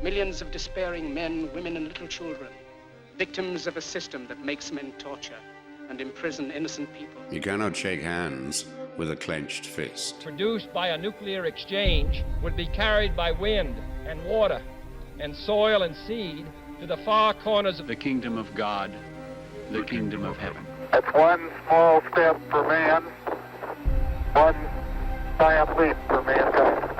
Millions of despairing men, women, and little children, victims of a system that makes men torture and imprison innocent people. You cannot shake hands with a clenched fist. Produced by a nuclear exchange would be carried by wind and water and soil and seed to the far corners of the kingdom of God, the kingdom of heaven. It's one small step for man, one giant leap for mankind.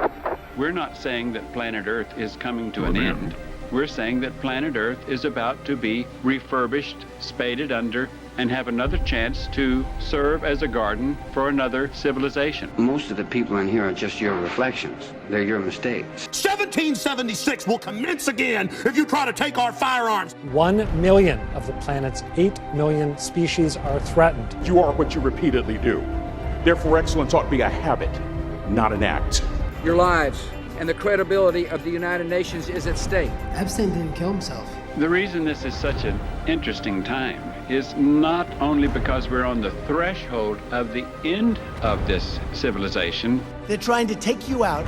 We're not saying that planet Earth is coming to an end. We're saying that planet Earth is about to be refurbished, spaded under, and have another chance to serve as a garden for another civilization. Most of the people in here are just your reflections. They're your mistakes. 1776 will commence again if you try to take our firearms. 1 million of the planet's 8 million species are threatened. You are what you repeatedly do. Therefore, excellence ought to be a habit, not an act. Your lives and the credibility of the United Nations is at stake. Epstein didn't kill himself. The reason this is such an interesting time is not only because we're on the threshold of the end of this civilization. They're trying to take you out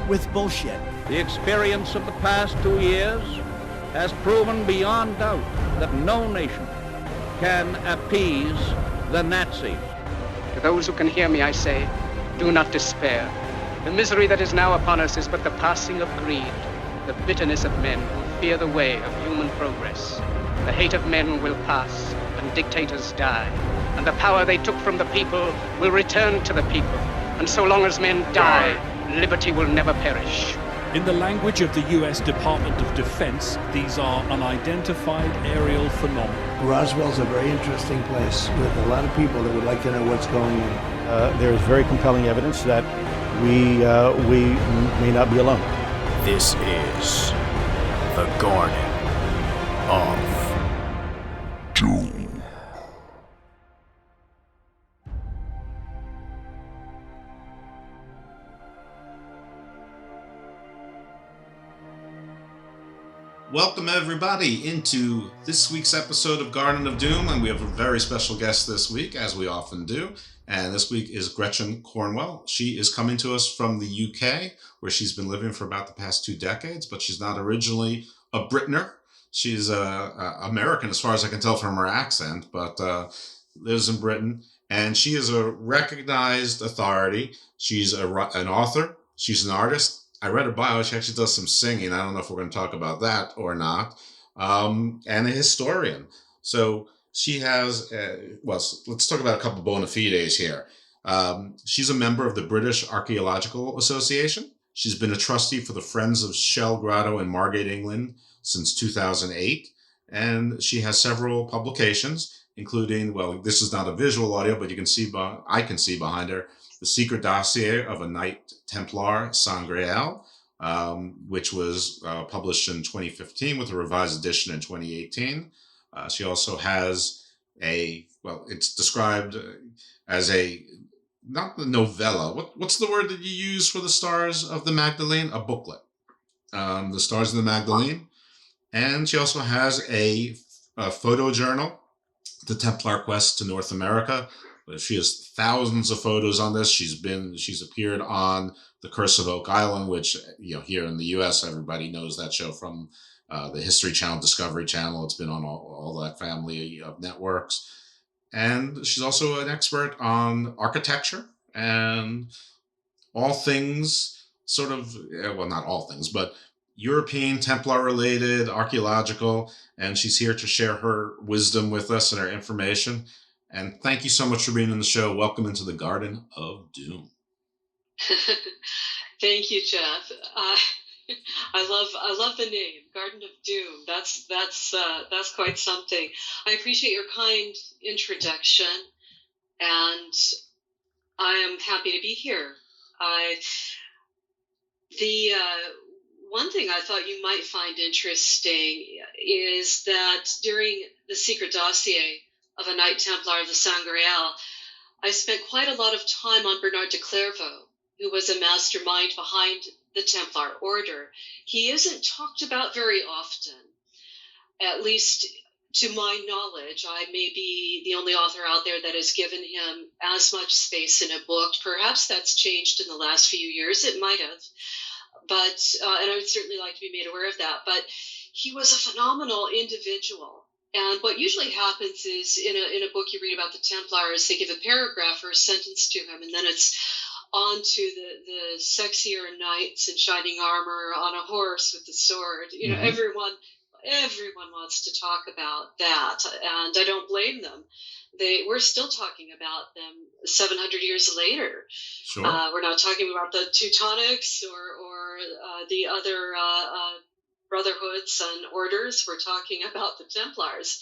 with bullshit. The experience of the past 2 years has proven beyond doubt that no nation can appease the Nazis. To those who can hear me, I say, do not despair. The misery that is now upon us is but the passing of greed, the bitterness of men who fear the way of human progress. The hate of men will pass, and dictators die, and the power they took from the people will return to the people. And so long as men die, liberty will never perish. In the language of the U.S. Department of Defense, these are unidentified aerial phenomena. Roswell's a very interesting place with a lot of people that would like to know what's going on. There is very compelling evidence that we may not be alone. This is the Garden of Doom. Welcome everybody into this week's episode of Garden of Doom, and we have a very special guest this week, as we often do. And this week is Gretchen Cornwall. She is coming to us from the UK, where she's been living for about the past 2 decades, but she's not originally a Britner. She's American, as far as I can tell from her accent, but lives in Britain. And she is a recognized authority. She's an author. She's an artist. I read her bio. She actually does some singing. I don't know if we're going to talk about that or not. And a historian. So she has, let's talk about a couple bona fides here. She's a member of the British Archaeological Association. She's been a trustee for the Friends of Shell Grotto in Margate, England since 2008. And she has several publications, including, well, this is not a visual audio, but you can see, I can see behind her, The Secret Dossier of a Knight Templar Sangreal, which was published in 2015 with a revised edition in 2018. She also has it's described as not the novella. What's the word that you use for the Stars of the Magdalene? A booklet. The Stars of the Magdalene. And she also has a photo journal, The Templar Quest to North America. She has thousands of photos on this. She's appeared on The Curse of Oak Island, which, here in the U.S., everybody knows that show from the History Channel, Discovery Channel. It's been on all that family of networks. And she's also an expert on architecture and all things not all things, but European Templar related, archaeological. And she's here to share her wisdom with us and her information. And thank you so much for being on the show. Welcome into the Garden of Doom. Thank you, Jeff. I love the name, Garden of Doom. That's quite something. I appreciate your kind introduction, and I am happy to be here. One thing I thought you might find interesting is that during the Secret Dossier of a Knight Templar of the Sangreal, I spent quite a lot of time on Bernard de Clairvaux, who was a mastermind behind the Templar Order. He isn't talked about very often, at least to my knowledge. I may be the only author out there that has given him as much space in a book. Perhaps that's changed in the last few years. It might have. and I would certainly like to be made aware of that. But he was a phenomenal individual. And what usually happens is in a book you read about the Templars, they give a paragraph or a sentence to him, and then it's on to the sexier knights in shining armor on a horse with the sword. Everyone wants to talk about that, and I don't blame them. We're still talking about them 700 years later. Sure. We're not talking about the Teutonics or the other brotherhoods and orders. We're talking about the Templars.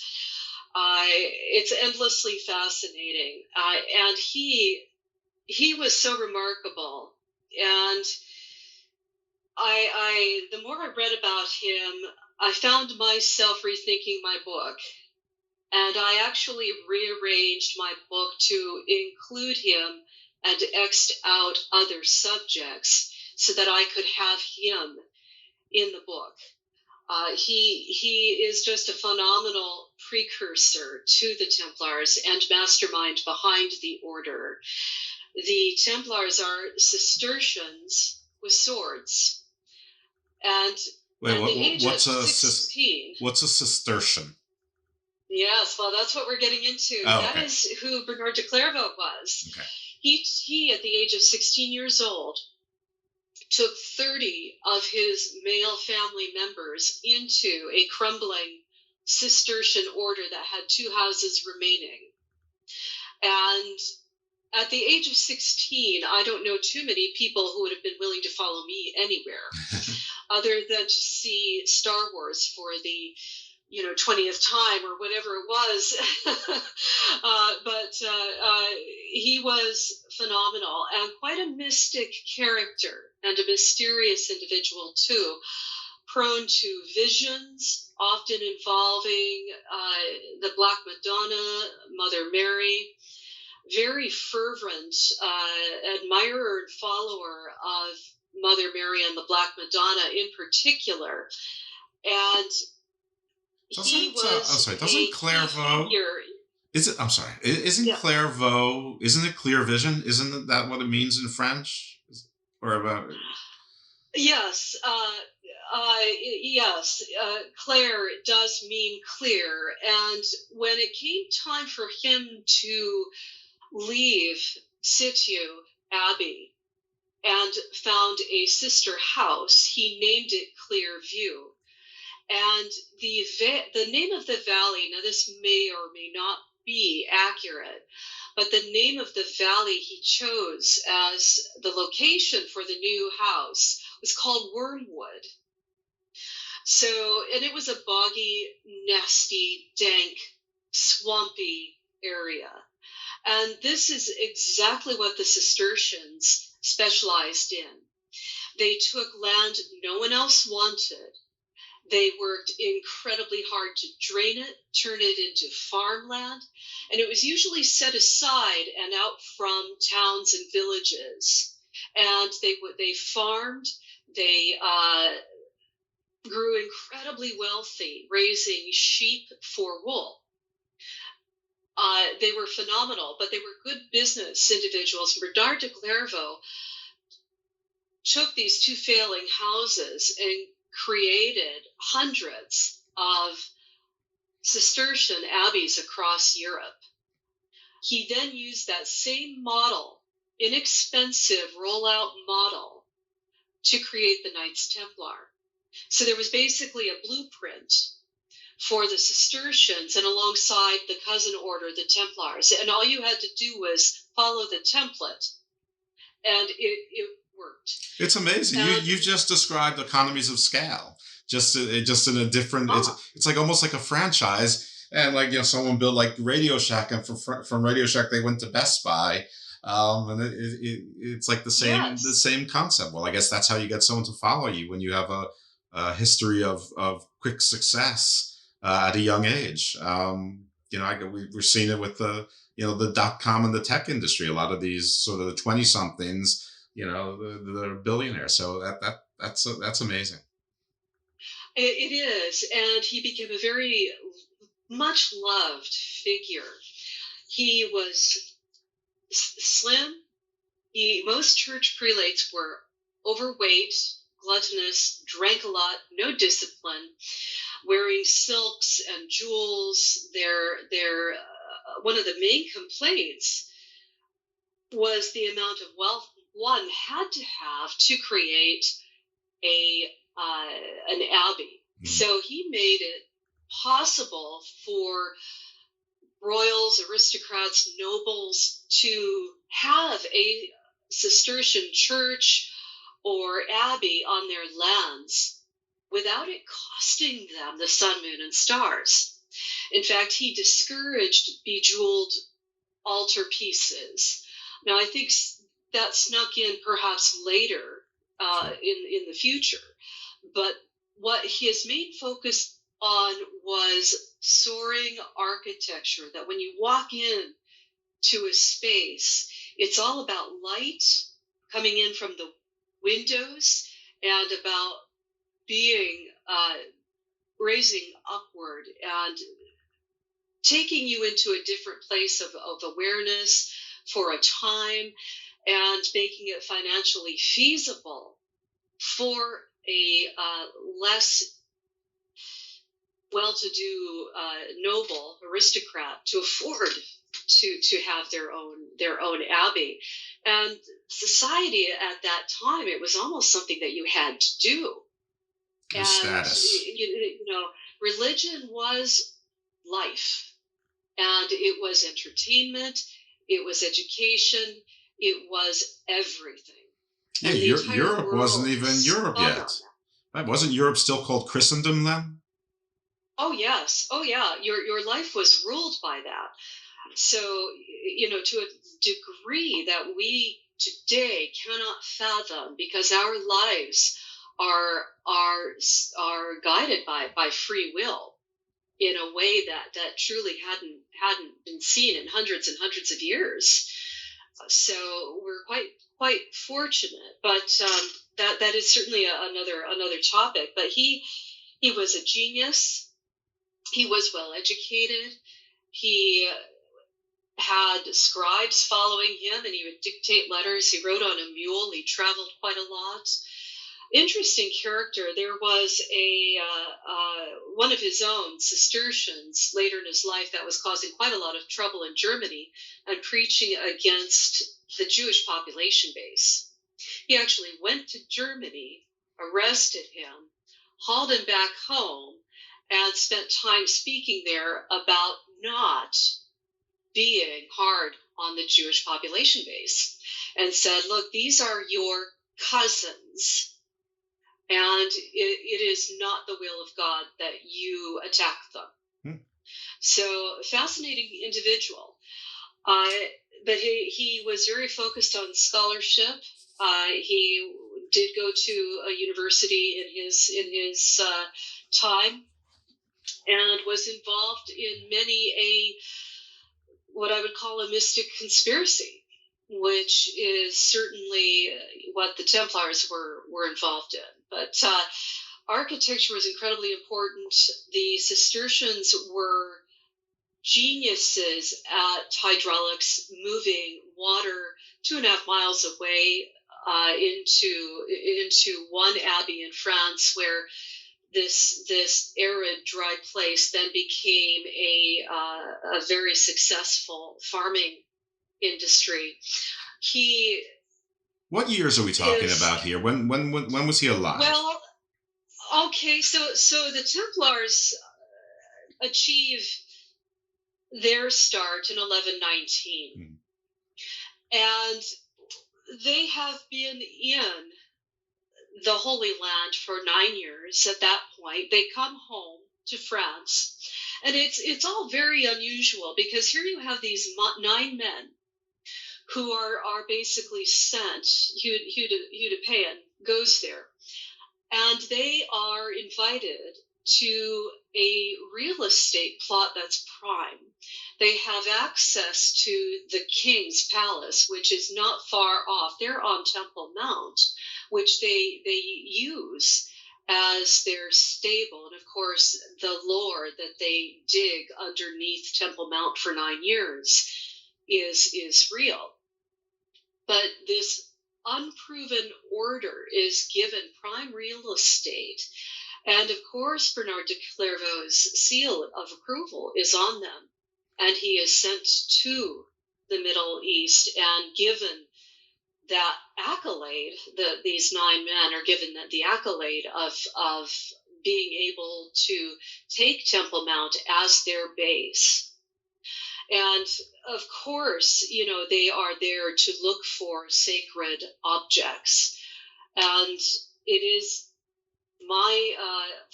It's endlessly fascinating, and he was so remarkable. And the more I read about him, I found myself rethinking my book. And I actually rearranged my book to include him and X'd out other subjects so that I could have him in the book. He is just a phenomenal precursor to the Templars and mastermind behind the order. The Templars are Cistercians with swords. And what's a Cistercian? Yes, well, that's what we're getting into. Oh, okay. That is who Bernard de Clairvaux was. Okay. He, at the age of 16 years old, took 30 of his male family members into a crumbling Cistercian order that had 2 houses remaining. And at the age of 16, I don't know too many people who would have been willing to follow me anywhere other than to see Star Wars for the 20th time or whatever it was. But he was phenomenal and quite a mystic character and a mysterious individual too, prone to visions, often involving the Black Madonna, Mother Mary, very fervent admirer and follower of Mother Mary and the Black Madonna in particular. And doesn't Clairvaux? Isn't Clairvaux? Isn't it clear vision? Isn't that what it means in French? Or about? Yes, yes. Clair does mean clear, and when it came time for him to leave Situ Abbey and found a sister house, he named it Clearview. And the name of the valley, now this may or may not be accurate, but the name of the valley he chose as the location for the new house was called Wormwood. So, and it was a boggy, nasty, dank, swampy area. And this is exactly what the Cistercians specialized in. They took land no one else wanted. They worked incredibly hard to drain it, turn it into farmland, and it was usually set aside and out from towns and villages. And they farmed, they grew incredibly wealthy, raising sheep for wool. They were phenomenal, but they were good business individuals. Bernard de Clairvaux took these 2 failing houses and created hundreds of Cistercian abbeys across Europe. He then used that same model, inexpensive rollout model, to create the Knights Templar. So there was basically a blueprint for the Cistercians, and alongside the cousin order, the Templars. And all you had to do was follow the template, and it worked. It's amazing. You've just described economies of scale, just in a different. It's like almost like a franchise, and someone built like Radio Shack, and from Radio Shack they went to Best Buy, and it's like the same concept. Well, I guess that's how you get someone to follow you when you have a history of quick success at a young age. We're seeing it with the .com and the tech industry. A lot of these sort of the 20-somethings. They're billionaires. So that's amazing. It is, and he became a very much loved figure. He was slim. Most church prelates were overweight, gluttonous, drank a lot, no discipline, wearing silks and jewels. Their one of the main complaints was the amount of wealth one had to have to create an abbey. So he made it possible for royals, aristocrats, nobles to have a Cistercian church or abbey on their lands without it costing them the sun, moon, and stars. In fact, he discouraged bejeweled altarpieces. Now, I think that snuck in perhaps later in the future, but what his main focus on was soaring architecture, that when you walk in to a space, it's all about light coming in from the windows and about being raising upward and taking you into a different place of awareness for a time and making it financially feasible for a less well-to-do noble aristocrat to afford to have their own abbey. And society at that time, it was almost something that you had to do. And status. You know, religion was life, and it was entertainment, it was education, it was everything. Yeah, Europe wasn't even Europe yet. Right? Wasn't Europe still called Christendom then? Oh yes, oh yeah. Your life was ruled by that. So, you know, to a degree that we today cannot fathom, because our lives are guided by free will in a way that truly hadn't been seen in hundreds and hundreds of years. So we're quite fortunate, but that is certainly another topic. But he was a genius. He was well educated. He had scribes following him, and he would dictate letters. He rode on a mule. He traveled quite a lot. Interesting character. There was one of his own Cistercians later in his life that was causing quite a lot of trouble in Germany and preaching against the Jewish population base. He actually went to Germany, arrested him, hauled him back home, and spent time speaking there about not being hard on the Jewish population base, and said, look, these are your cousins, and it is not the will of God that you attack them. So, fascinating individual. But he was very focused on scholarship. He did go to a university in his time, and was involved in many what I would call a mystic conspiracy, which is certainly what the Templars were involved in. But architecture was incredibly important. The Cistercians were geniuses at hydraulics, moving water 2.5 miles away into one abbey in France, where this arid, dry place then became a very successful farming industry. What years are we talking about here? When was he alive? Well, okay, so the Templars achieve their start in 1119, and they have been in the Holy Land for 9 years. At that point, they come home to France, and it's all very unusual, because here you have these 9 men who are basically sent. Hugh de Payne goes there, and they are invited to a real estate plot that's prime. They have access to the king's palace, which is not far off. They're on Temple Mount, which they use as their stable. And of course, the lore that they dig underneath Temple Mount for 9 years is real. But this unproven order is given prime real estate. And of course, Bernard de Clairvaux's seal of approval is on them. And he is sent to the Middle East and given that accolade. These 9 men are given the accolade of being able to take Temple Mount as their base. And of course, they are there to look for sacred objects. And it is my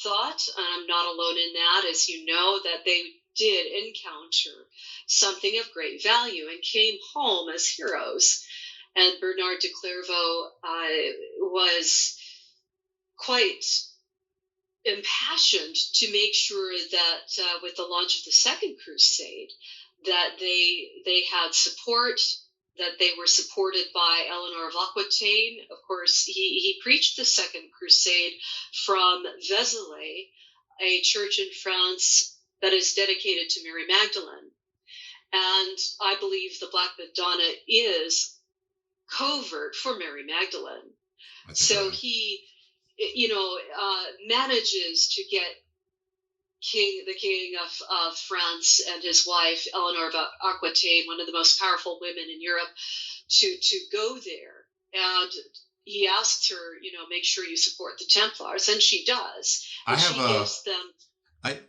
thought, and I'm not alone in that, as you know, that they did encounter something of great value and came home as heroes. And Bernard de Clairvaux was quite impassioned to make sure that with the launch of the Second Crusade, that they had support, that they were supported by Eleanor of Aquitaine. Of course, he preached the Second Crusade from Vézelay, a church in France that is dedicated to Mary Magdalene. And I believe the Black Madonna is covert for Mary Magdalene. So he, manages to get the king of France and his wife, Eleanor of Aquitaine, one of the most powerful women in Europe, to go there. And he asks her, make sure you support the Templars, and she does. And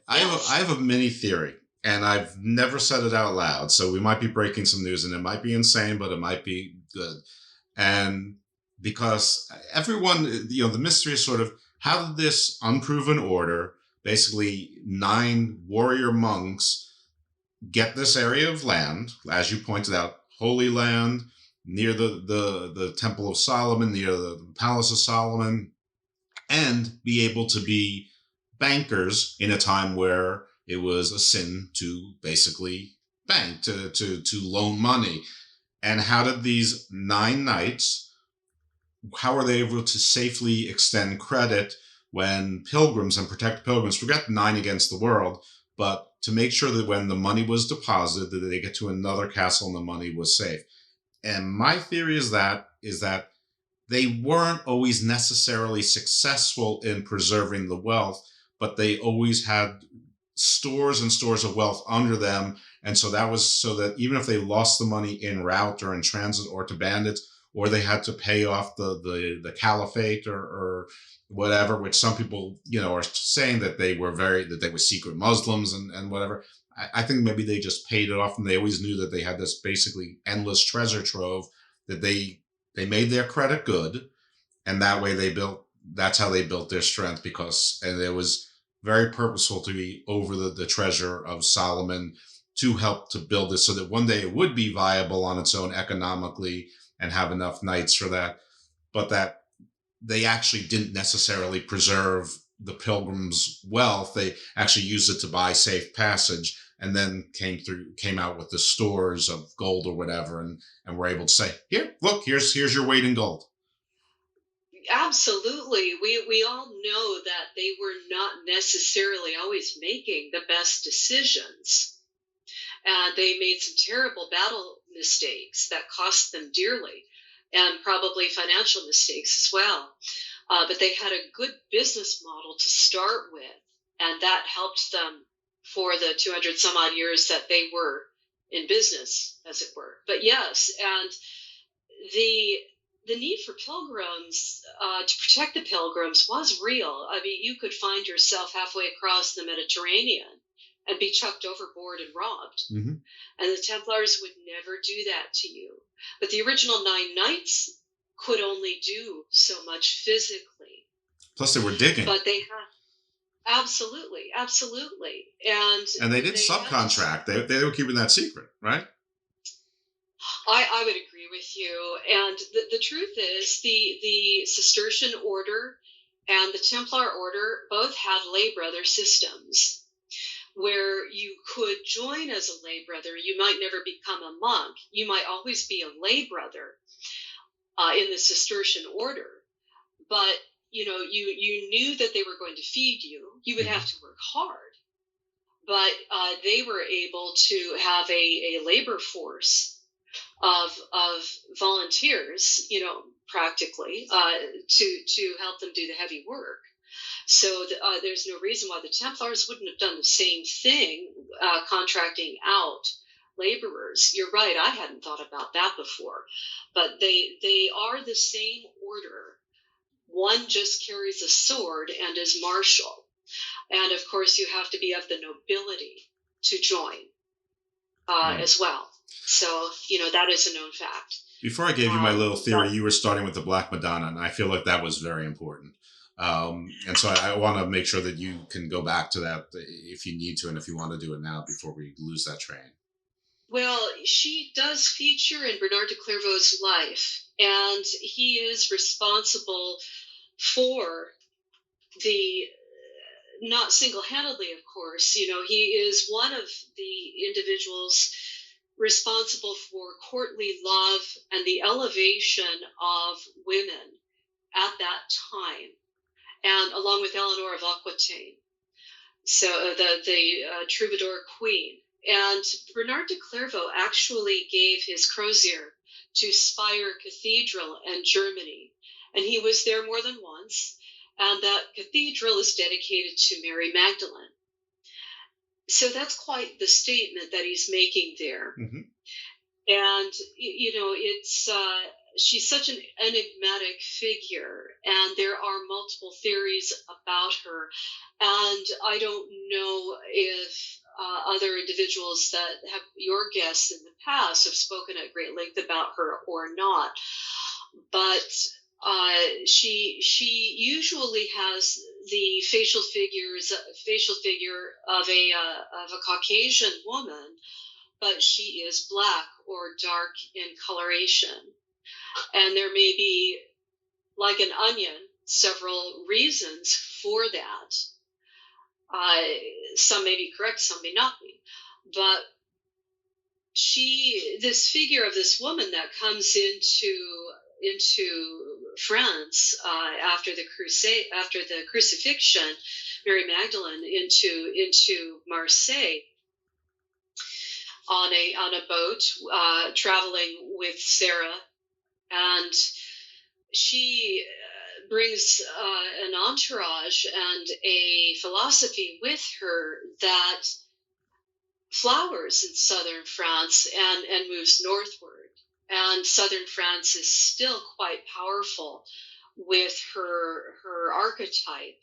I have a mini theory, and I've never said it out loud, so we might be breaking some news, and it might be insane, but it might be good. And because everyone, the mystery is sort of, how did this unproven order, basically 9 warrior monks, get this area of land, as you pointed out, Holy Land, near the Temple of Solomon, near the Palace of Solomon, and be able to be bankers in a time where it was a sin to basically bank, to loan money. And how did these 9 knights, how are they able to safely extend credit when pilgrims and protect pilgrims, forget 9 against the world, but to make sure that when the money was deposited, that they get to another castle and the money was safe? And my theory is that they weren't always necessarily successful in preserving the wealth, but they always had stores and stores of wealth under them. And so that was so that even if they lost the money en route or in transit or to bandits, or they had to pay off the caliphate or whatever, which some people, are saying that they were secret Muslims and whatever. I think maybe they just paid it off, and they always knew that they had this basically endless treasure trove, that they made their credit good, and that way that's how they built their strength, and it was very purposeful to be over the treasure of Solomon to help to build this so that one day it would be viable on its own economically and have enough knights for that, but that they actually didn't necessarily preserve the pilgrims' wealth. They actually used it to buy safe passage, and then came out with the stores of gold or whatever, and were able to say, here, look, here's your weight in gold. Absolutely. We all know that they were not necessarily always making the best decisions. And they made some terrible battle mistakes that cost them dearly, and probably financial mistakes as well. But they had a good business model to start with, and that helped them for the 200 some odd years that they were in business, as it were. But yes, and the need for pilgrims to protect the pilgrims was real. I mean, you could find yourself halfway across the Mediterranean and be chucked overboard and robbed. Mm-hmm. And the Templars would never do that to you. But the original 9 knights could only do so much physically. Plus they were digging. But they had, absolutely. And they did subcontract. They were keeping that secret, right? I would agree with you. And the truth is, the Cistercian order and the Templar order both had lay brother systems, where you could join as a lay brother. You might never become a monk. You might always be a lay brother in the Cistercian order. But, you knew that they were going to feed you. You would have to work hard. But they were able to have a labor force of volunteers, practically, to help them do the heavy work. So there's no reason why the Templars wouldn't have done the same thing, contracting out laborers. You're right, I hadn't thought about that before. But they are the same order. One just carries a sword and is martial. And of course, you have to be of the nobility to join as well. So, that is a known fact. Before I gave you my little theory, you were starting with the Black Madonna, and I feel like that was very important. And so I want to make sure that you can go back to that if you need to, and if you want to do it now before we lose that train. Well, she does feature in Bernard de Clairvaux's life, and he is responsible for the, not single-handedly, of course, he is one of the individuals responsible for courtly love and the elevation of women at that time, and along with Eleanor of Aquitaine, so the troubadour queen. And Bernard de Clairvaux actually gave his crozier to Spire Cathedral in Germany, and he was there more than once, and that cathedral is dedicated to Mary Magdalene. So that's quite the statement that he's making there. Mm-hmm. And, it's she's such an enigmatic figure, and there are multiple theories about her. And I don't know if other individuals that have your guests in the past have spoken at great length about her or not. But she usually has the facial figure of a Caucasian woman, but she is black or dark in coloration. And there may be, like an onion, several reasons for that. Some may be correct, some may not be. But this figure of this woman that comes into France after the crucifixion, Mary Magdalene into Marseille on a boat, traveling with Sarah, and she brings an entourage and a philosophy with her that flowers in southern France and moves northward. And southern France is still quite powerful with her archetype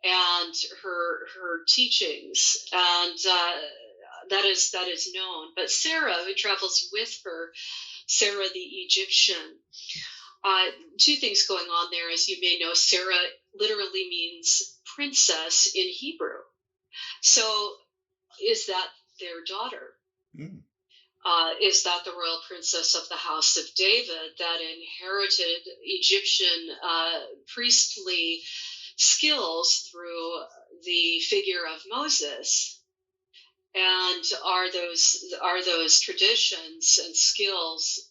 and her teachings, and that is known. But Sarah, who travels with her, Sarah the Egyptian, two things going on there. As you may know, Sarah literally means princess in Hebrew. So is that their daughter? Mm. Is that the royal princess of the house of David that inherited Egyptian priestly skills through the figure of Moses? And are those traditions and skills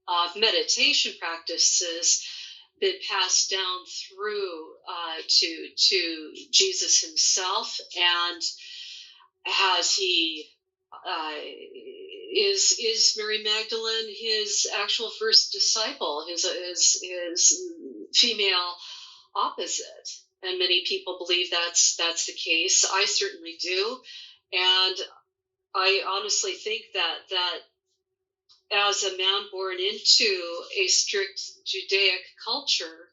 of meditation practices been passed down through to Jesus himself? And has he is Mary Magdalene his actual first disciple, his female opposite? And many people believe that's the case. I certainly do, and I honestly think that as a man born into a strict Judaic culture,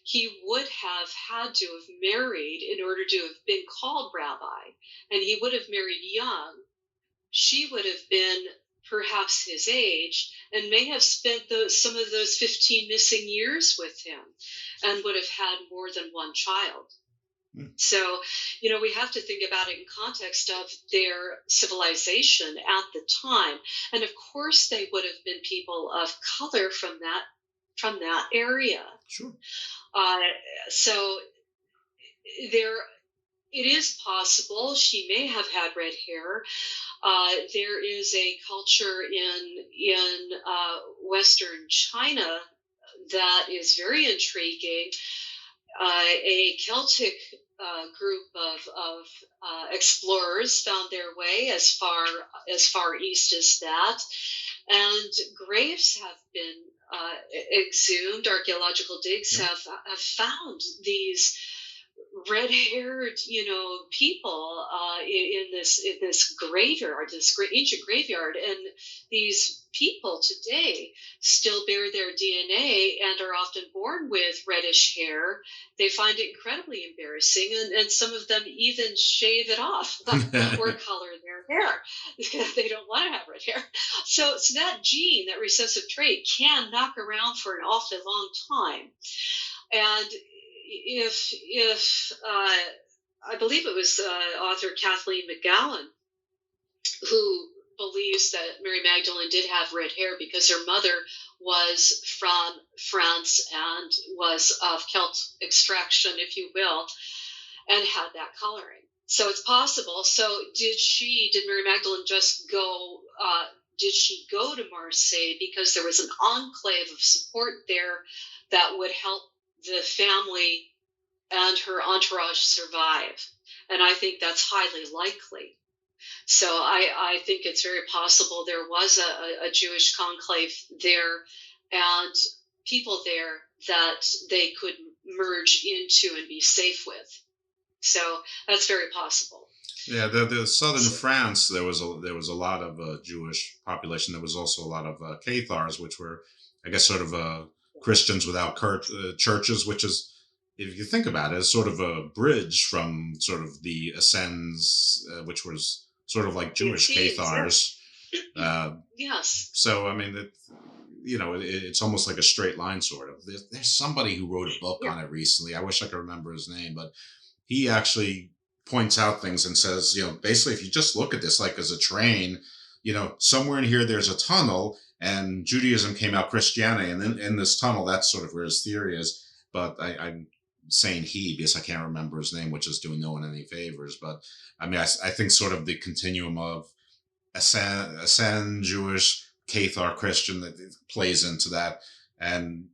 he would have had to have married in order to have been called rabbi, and he would have married young. She would have been perhaps his age and may have spent some of those 15 missing years with him and would have had more than one child. Mm. So, we have to think about it in context of their civilization at the time. And of course, they would have been people of color from that area. Sure. So it is possible she may have had red hair. There is a culture in Western China that is very intriguing. A Celtic group of explorers found their way as far east as that, and graves have been exhumed archaeological digs have found these red-haired, people in this graveyard, this ancient graveyard, and these people today still bear their DNA and are often born with reddish hair. They find it incredibly embarrassing, and some of them even shave it off or color their hair. They don't want to have red hair. So that gene, that recessive trait, can knock around for an awfully long time. And if I believe it was author Kathleen McGowan who believes that Mary Magdalene did have red hair because her mother was from France and was of Celt extraction, if you will, and had that coloring. So it's possible. So did Mary Magdalene just go, did she go to Marseille because there was an enclave of support there that would help the family and her entourage survive? And I think that's highly likely. So I think it's very possible there was a Jewish conclave there and people there that they could merge into and be safe with. So that's very possible. Yeah, the southern France, there was a lot of Jewish population. There was also a lot of Cathars, which were, I guess, sort of Christians without churches, which is, if you think about it, is sort of a bridge from sort of the Essenes, which was sort of like Jewish Cathars. Yes. So, I mean, it's almost like a straight line, sort of. There's somebody who wrote a book on it recently. I wish I could remember his name, but he actually points out things and says, basically, if you just look at this like as a train, somewhere in here there's a tunnel, and Judaism came out Christianity, and then in this tunnel, that's sort of where his theory is. But I'm saying he because I can't remember his name, which is doing no one any favors. But I mean, I think sort of the continuum of Essene Jewish, Cathar Christian that plays into that, and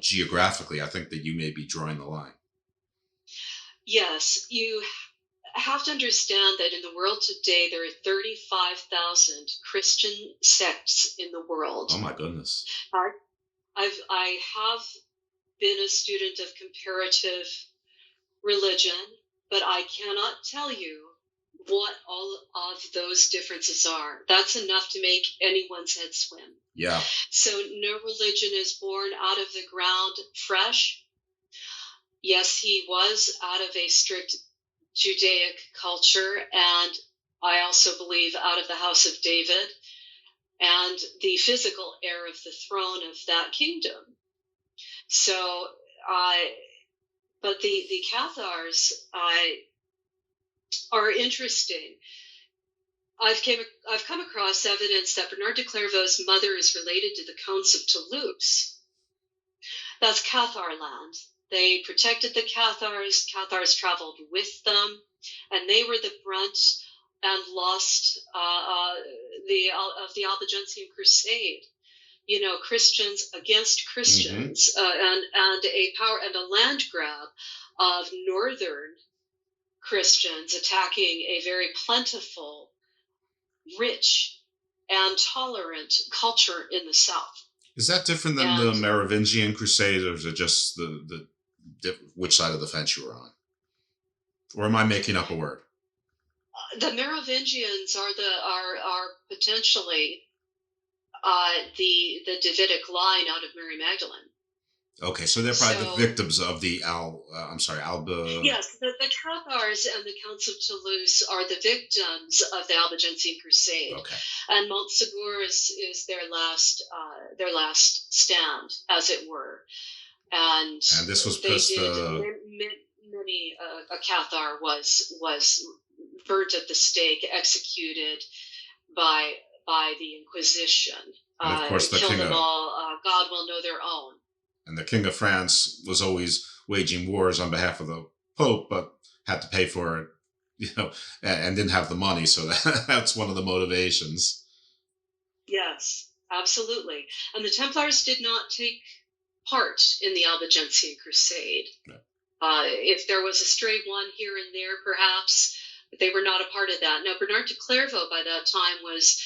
geographically, I think that you may be drawing the line. Yes, you have to understand that in the world today, there are 35,000 Christian sects in the world. Oh my goodness! I have been a student of comparative religion, but I cannot tell you what all of those differences are. That's enough to make anyone's head swim. Yeah. So no religion is born out of the ground fresh. Yes, he was out of a strict Judaic culture, and I also believe out of the house of David and the physical heir of the throne of that kingdom. So, but the Cathars are interesting. I've come across evidence that Bernard de Clairvaux's mother is related to the Counts of Toulouse. That's Cathar land. They protected the Cathars. Cathars traveled with them, and they were the brunt and lost of the Albigensian Crusade. Christians against Christians, and a power and a land grab of northern Christians attacking a very plentiful, rich, and tolerant culture in the south. Is that different than the Merovingian Crusade, or is it just the which side of the fence you were on? Or am I making up a word? The Merovingians are potentially the Davidic line out of Mary Magdalene. Okay, so they're probably the victims of the Alba. Yes, the Cathars and the Counts of Toulouse are the victims of the Albigensian Crusade. Okay. And Montsegur is their last stand, as it were. And this was many a Cathar was burnt at the stake, executed by the Inquisition. And of course, kill them all. God will know their own. And the King of France was always waging wars on behalf of the Pope, but had to pay for it, and didn't have the money. So that's one of the motivations. Yes, absolutely. And the Templars did not take part in the Albigensian Crusade. No. If there was a stray one here and there, perhaps, they were not a part of that. Now, Bernard de Clairvaux by that time was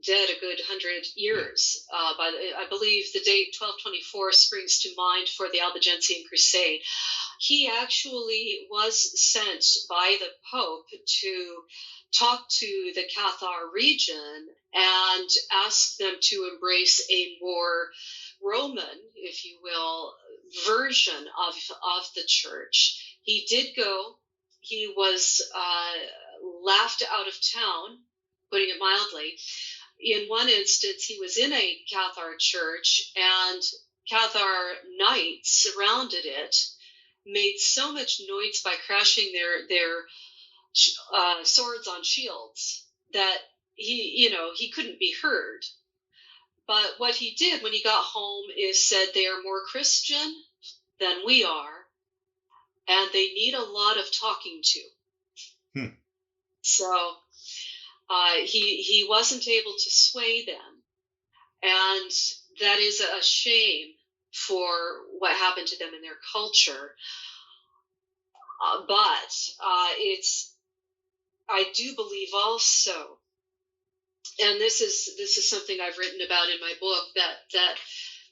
dead a good 100 years. I believe the date 1224 springs to mind for the Albigensian Crusade. He actually was sent by the Pope to talk to the Cathar region and ask them to embrace a more Roman, if you will, version of the church. He did go. He was laughed out of town, putting it mildly. In one instance, he was in a Cathar church, and Cathar knights surrounded it, made so much noise by crashing their swords on shields that he couldn't be heard. But what he did when he got home is said they are more Christian than we are, and they need a lot of talking to. So he wasn't able to sway them, and that is a shame for what happened to them in their culture. But I do believe also, and this is something I've written about in my book, that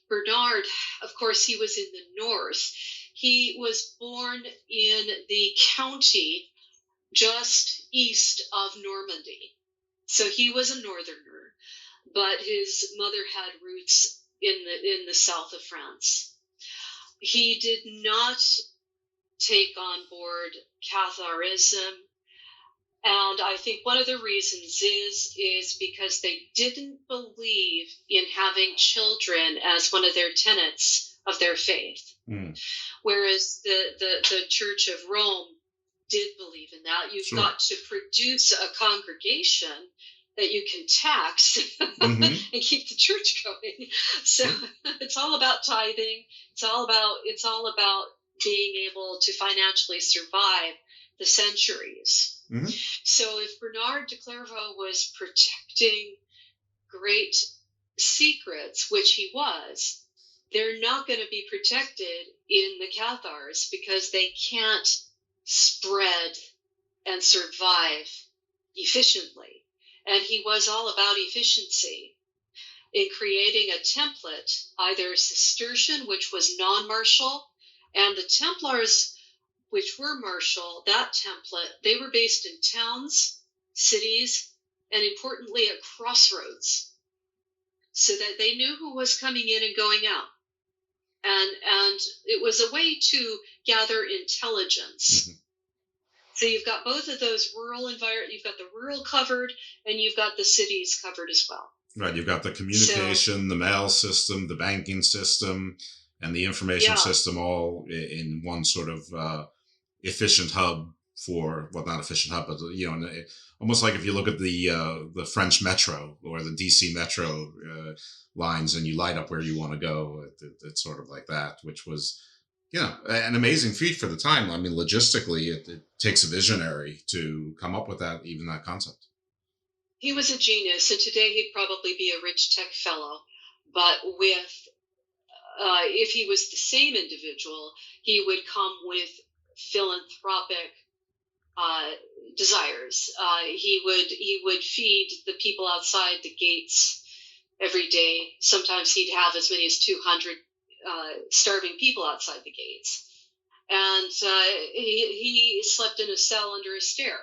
Bernard, of course, he was in the north. He was born in the county just east of Normandy. So he was a northerner, but his mother had roots in the south of France. He did not take on board Catharism, and I think one of the reasons is because they didn't believe in having children as one of their tenets of their faith. Whereas the Church of Rome did believe in that. You've got to produce a congregation that you can tax and keep the church going. So it's all about tithing. It's all about being able to financially survive the centuries. So if Bernard de Clairvaux was protecting great secrets, which he was, they're not going to be protected in the Cathars because they can't spread and survive efficiently. And he was all about efficiency in creating a template, either Cistercian, which was non-martial, and the Templars, which were martial. That template, they were based in towns, cities, and importantly at crossroads, so that they knew who was coming in and going out. And it was a way to gather intelligence. So you've got both of those rural environment. You've got the rural covered, and you've got the cities covered as well. Right. You've got the communication, the mail system, the banking system, and the information system all in one sort of efficient hub for, well, not efficient hub, but almost like if you look at the French metro or the DC metro lines, and you light up where you want to go. It's sort of like that, which was, an amazing feat for the time. I mean, logistically, it takes a visionary to come up with that, even that concept. He was a genius, and today he'd probably be a rich tech fellow. But if he was the same individual, he would come with philanthropic desires. He would feed the people outside the gates every day. Sometimes he'd have as many as 200 starving people outside the gates. And he slept in a cell under a stair.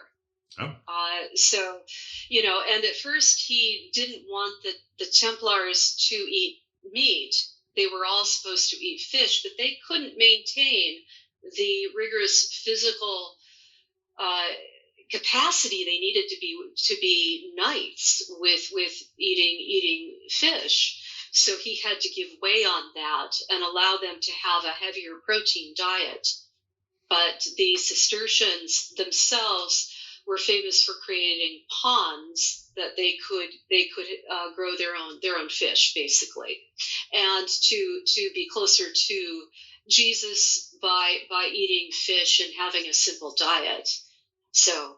So, and at first he didn't want the Templars to eat meat. They were all supposed to eat fish, but they couldn't maintain the rigorous physical capacity they needed to be knights with eating fish. So he had to give way on that and allow them to have a heavier protein diet. But the Cistercians themselves were famous for creating ponds that they could grow their own fish, basically, and to be closer to Jesus by eating fish and having a simple diet. So,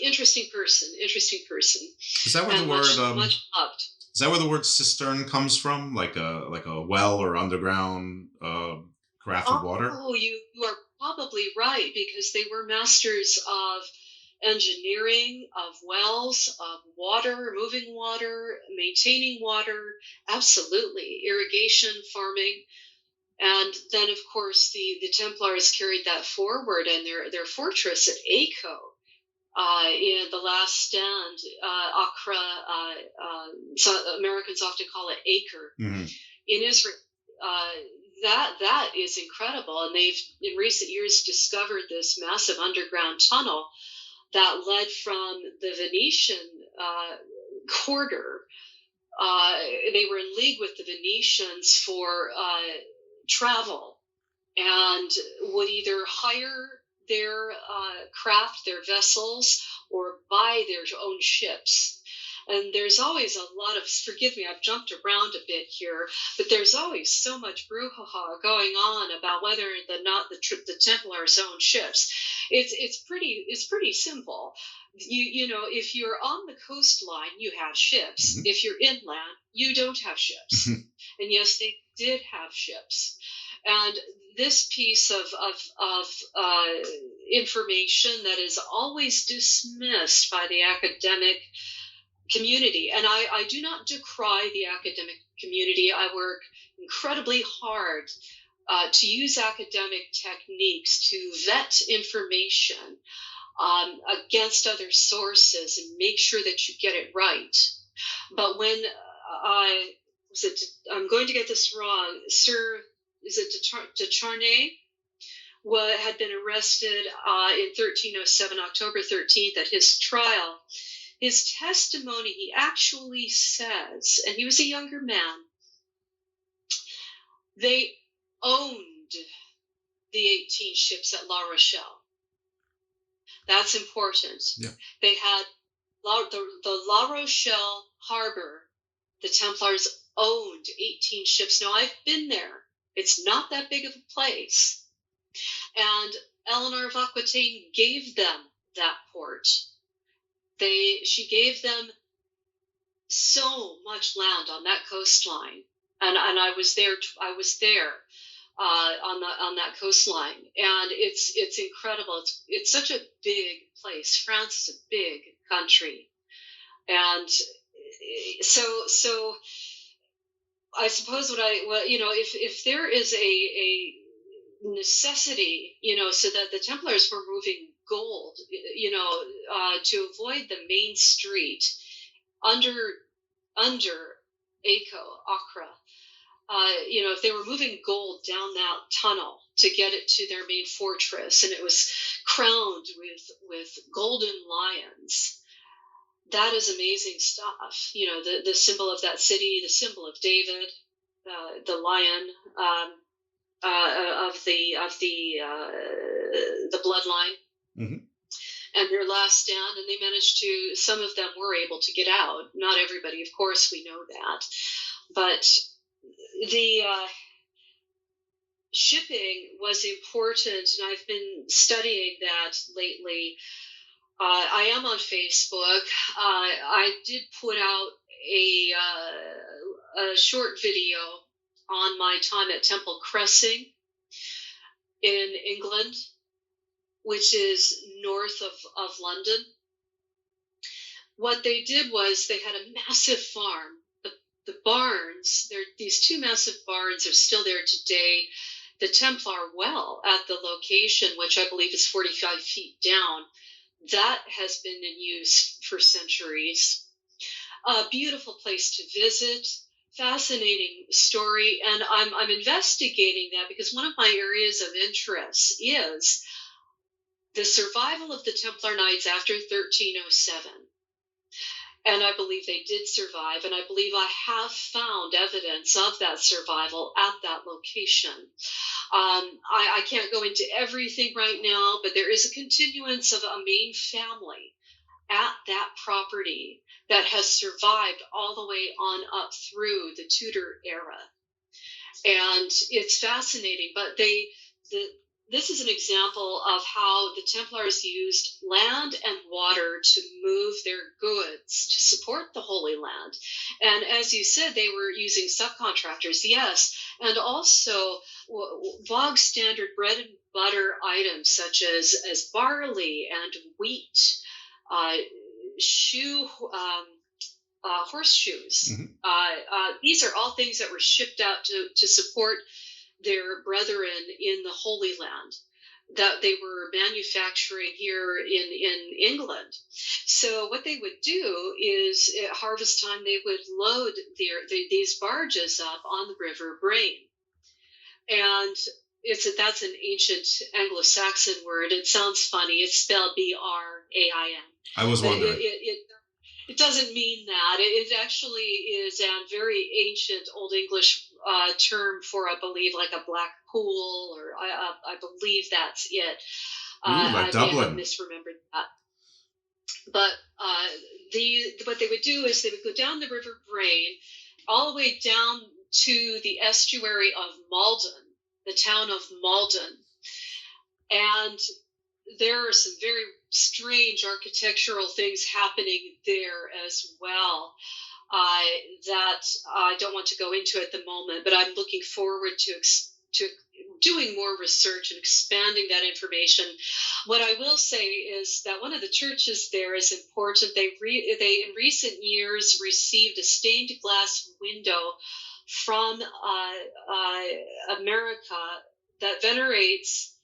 interesting person. Is that where the word much loved? Is that where the word cistern comes from? Like a well or underground carafe of water? Oh, you are probably right, because they were masters of engineering of wells, of water, moving water, maintaining water, absolutely, irrigation, farming. And then, of course, the Templars carried that forward, and their fortress at Acre, in the last stand, Acre, so Americans often call it Acre, in Israel. That is incredible, and they've in recent years discovered this massive underground tunnel that led from the Venetian quarter. They were in league with the Venetians for travel, and would either hire their craft, their vessels, or buy their own ships. And there's always a lot of, forgive me, I've jumped around a bit here, but there's always so much brouhaha going on about whether or not the Templars own ships. It's pretty simple. You know, if you're on the coastline, you have ships. If you're inland, you don't have ships. And yes, they did have ships. And this piece of information that is always dismissed by the academic community, and I do not decry the academic community. I work incredibly hard to use academic techniques to vet information against other sources and make sure that you get it right. But when I'm going to get this wrong, Sir, is it de Charnay, had been arrested in 1307, October 13th, at his trial. His testimony, he actually says, and he was a younger man, they owned the 18 ships at La Rochelle. That's important. Yeah. They had the La Rochelle harbor. The Templars owned 18 ships. Now, I've been there. It's not that big of a place. And Eleanor of Aquitaine gave them that port. She gave them so much land on that coastline, and I was there. On that coastline, and it's incredible. It's such a big place. France is a big country, and so I suppose if there is a necessity, so that the Templars were moving gold, to avoid the main street under Acre. If they were moving gold down that tunnel to get it to their main fortress, and it was crowned with golden lions, that is amazing stuff. The symbol of that city, the symbol of David, the lion of the bloodline. Mm-hmm. And their last stand, and they managed to. Some of them were able to get out. Not everybody, of course, we know that, but the shipping was important, and I've been studying that lately. I am on Facebook. I did put out a short video on my time at Temple Cressing in England, which is north of London. What they did was they had a massive farm. The barns, these two massive barns are still there today. The Templar well at the location, which I believe is 45 feet down, that has been in use for centuries. A beautiful place to visit, fascinating story, and I'm investigating that because one of my areas of interest is the survival of the Templar Knights after 1307. And I believe they did survive, and I believe I have found evidence of that survival at that location. I can't go into everything right now, but there is a continuance of a main family at that property that has survived all the way on up through the Tudor era. And it's fascinating, but this is an example of how the Templars used land and water to move their goods to support the Holy Land. And as you said, they were using subcontractors, yes, and also bog standard bread and butter items such as barley and wheat horseshoes. These are all things that were shipped out to support their brethren in the Holy Land that they were manufacturing here in England. So what they would do is at harvest time, they would load these barges up on the River Brain. And that's an ancient Anglo-Saxon word. It sounds funny. It's spelled B-R-A-I-N. I was wondering. It doesn't mean that. It actually is a very ancient Old English term for, I believe, like a black pool, or I believe that's it. Like Dublin. I may have misremembered that. But what they would do is they would go down the River Brain all the way down to the estuary of Malden, the town of Malden. And there are some very strange architectural things happening there as well that I don't want to go into at the moment, but I'm looking forward to doing more research and expanding that information. What I will say is that one of the churches there is important. They in recent years received a stained glass window from America that venerates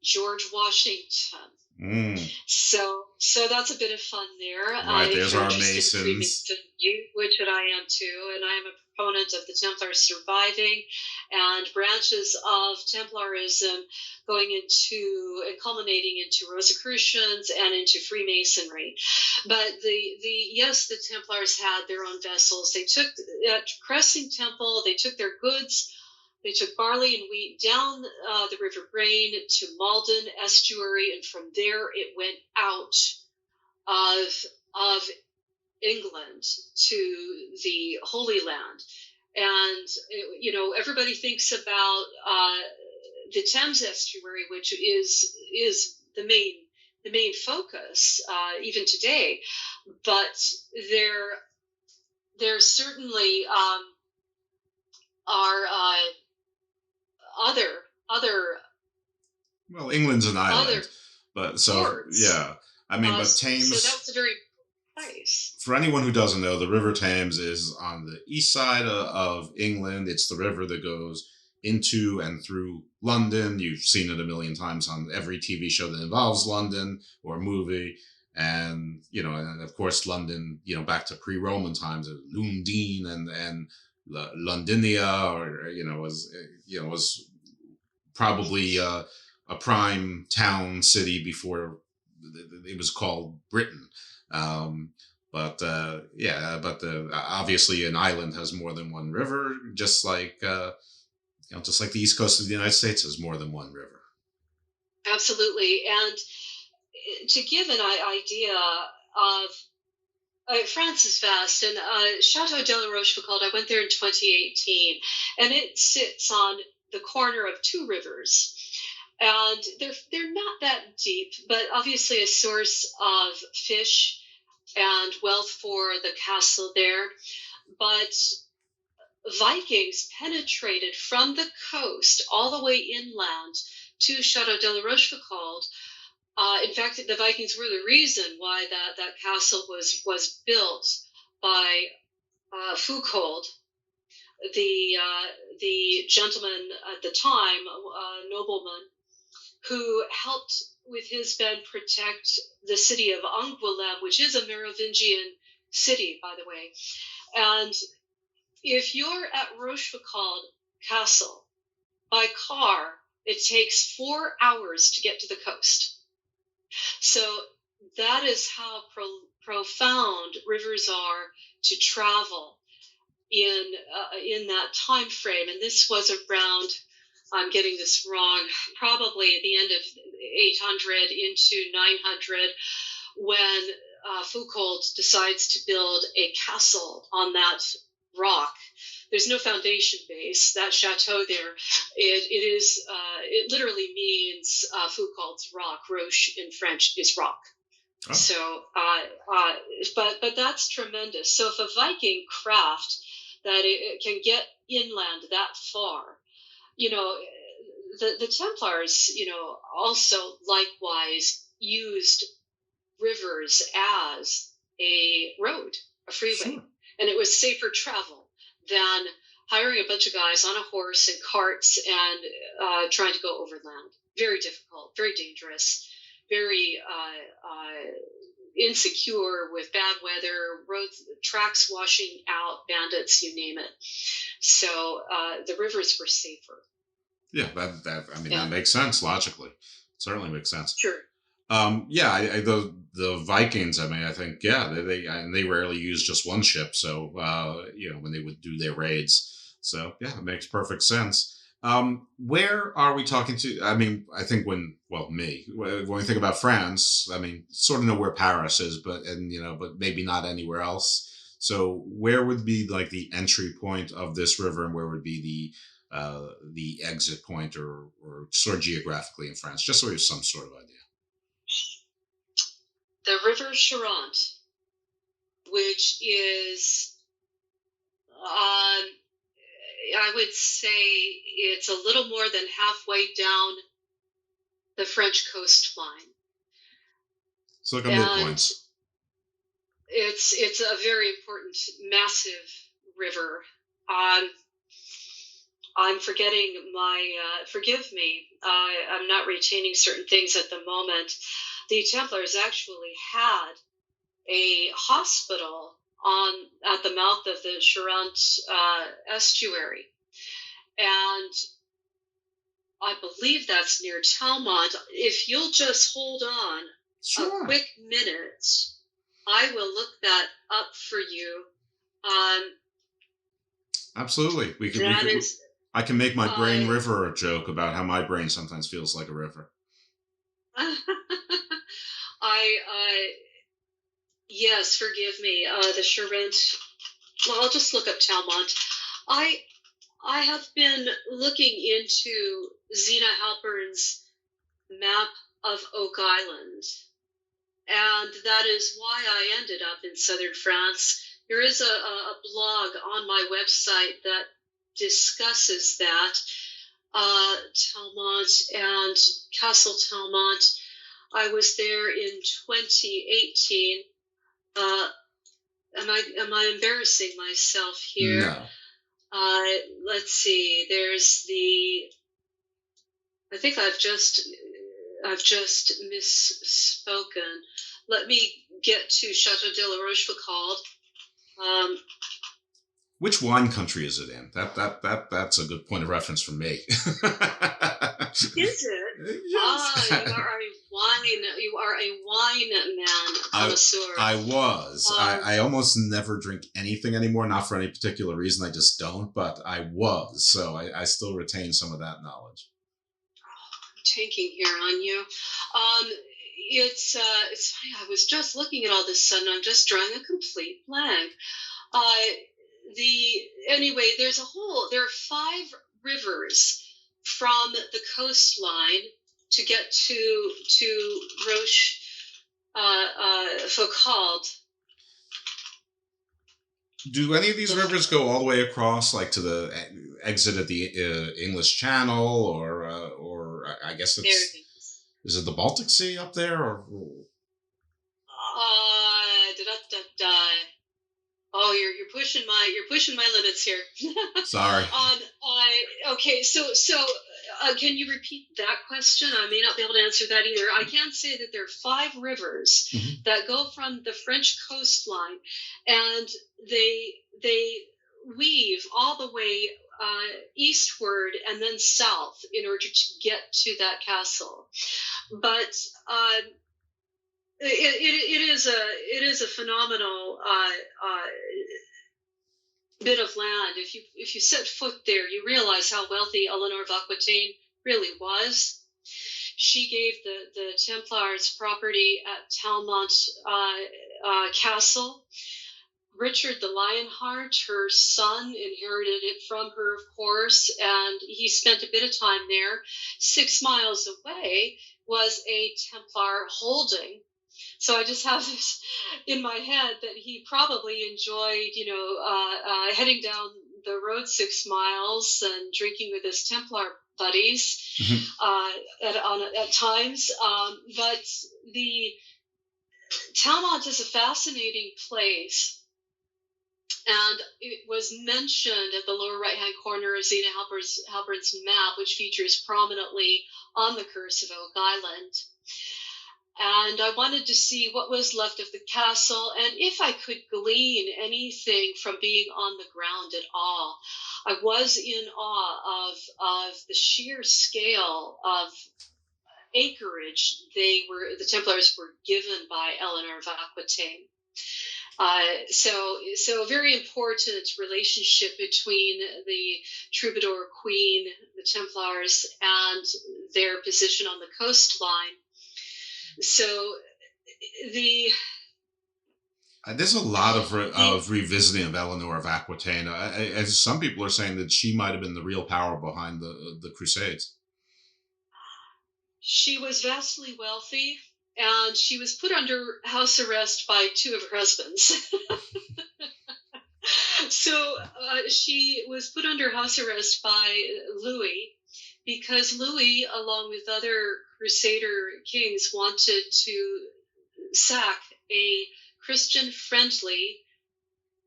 George Washington. So that's a bit of fun there. Right, there's our Masons. Which I am too, and I am a proponent of the Templars surviving and branches of Templarism going into and culminating into Rosicrucians and into Freemasonry. But the Templars had their own vessels. They took at Cressing Temple, they took their goods. They took barley and wheat down the River Brain to Malden estuary, and from there it went out of England to the Holy Land. And everybody thinks about the Thames estuary, which is the main focus even today. But there certainly are other. Well, England's an island, but so ports. Yeah, I mean, but Thames. So that's a very place. For anyone who doesn't know, the River Thames is on the east side of England. It's the river that goes into and through London. You've seen it a million times on every TV show that involves London or movie. And, and of course, London, back to pre-Roman times, Lundin and Londinia, or, was probably a prime town city before it was called Britain. But obviously an island has more than one river, just like the East Coast of the United States has more than one river. Absolutely. And to give an idea of France is vast, and Chateau de la Rochefoucauld, I went there in 2018, and it sits on the corner of two rivers. And they're not that deep, but obviously a source of fish and wealth for the castle there. But Vikings penetrated from the coast all the way inland to Chateau de la Rochefoucauld. In fact, the Vikings were the reason why that castle was built by Foucauld, the gentleman at the time, nobleman, who helped with his men protect the city of Angoulême, which is a Merovingian city, by the way. And if you're at Rochefoucauld Castle by car, it takes 4 hours to get to the coast. So that is how profound rivers are to travel in that time frame. And this was around, I'm getting this wrong, probably at the end of 800 into 900, when Foucauld decides to build a castle on that rock. There's no foundation base. That chateau there, it literally means Foucault's rock. Roche in French is rock. Oh. So, but that's tremendous. So if a Viking craft that it can get inland that far, the Templars, also likewise used rivers as a road, a freeway. Sure. And it was safer travel than hiring a bunch of guys on a horse and carts and trying to go overland. Very difficult, very dangerous, very insecure with bad weather, roads, tracks washing out, bandits, you name it. So the rivers were safer. Yeah, that makes sense logically. Certainly makes sense. Sure. The Vikings. I mean, I think they rarely use just one ship. So when they would do their raids. So yeah, it makes perfect sense. Where are we talking to? I mean, I think when we think about France, I mean, sort of know where Paris is, but maybe not anywhere else. So where would be like the entry point of this river, and where would be the exit point, or sort of geographically in France, just so we have some sort of idea. The River Charente, which is, I would say it's a little more than halfway down the French coastline. It's like a midpoint. It's a very important, massive river. I'm forgetting forgive me, I'm not retaining certain things at the moment. The Templars actually had a hospital at the mouth of the Charente estuary. And I believe that's near Talmont. If you'll just hold on a quick minute, I will look that up for you. Absolutely. I can make my brain river a joke about how my brain sometimes feels like a river. Yes, forgive me. The Charente. Well, I'll just look up Talmont. I have been looking into Zena Halpern's map of Oak Island, and that is why I ended up in southern France. There is a blog on my website that discusses that. Talmont and Castle Talmont. I was there in 2018. Am I embarrassing myself here? No. Let's see. There's I think I've just misspoken. Let me get to Chateau de la Rochefoucauld. Which wine country is it in? That's a good point of reference for me. Is it? Yes. You are a wine man, connoisseur. I was. I almost never drink anything anymore, not for any particular reason. I just don't. But I was, so I still retain some of that knowledge. I'm tanking here on you. It's funny. I was just looking at all this sudden. I'm just drawing a complete blank. Anyway, there are 5 rivers from the coastline to get to Rochefoucauld. Do any of these rivers go all the way across, like to the exit at the English Channel, or I guess is it the Baltic Sea up there, or? Oh, you're pushing my limits here. Sorry. Okay, so can you repeat that question? I may not be able to answer that either. I can say that there are 5 rivers that go from the French coastline, and they weave all the way eastward and then south in order to get to that castle. But it is a phenomenal bit of land. If you set foot there, you realize how wealthy Eleanor of Aquitaine really was. She gave the Templars property at Talmont Castle. Richard the Lionheart, her son, inherited it from her, of course, and he spent a bit of time there. 6 miles away was a Templar holding. So I just have this in my head that he probably enjoyed, heading down the road 6 miles and drinking with his Templar buddies at times. But Talmont is a fascinating place, and it was mentioned at the lower right-hand corner of Zena Halpern's map, which features prominently on the Curse of Oak Island. And I wanted to see what was left of the castle, and if I could glean anything from being on the ground at all. I was in awe of the sheer scale of acreage the Templars were given by Eleanor of Aquitaine. So a very important relationship between the troubadour queen, the Templars, and their position on the coastline. So there's a lot of revisiting of Eleanor of Aquitaine. As some people are saying that she might have been the real power behind the Crusades. She was vastly wealthy, and she was put under house arrest by two of her husbands. So she was put under house arrest by Louis, because Louis, along with other Crusader kings, wanted to sack a Christian-friendly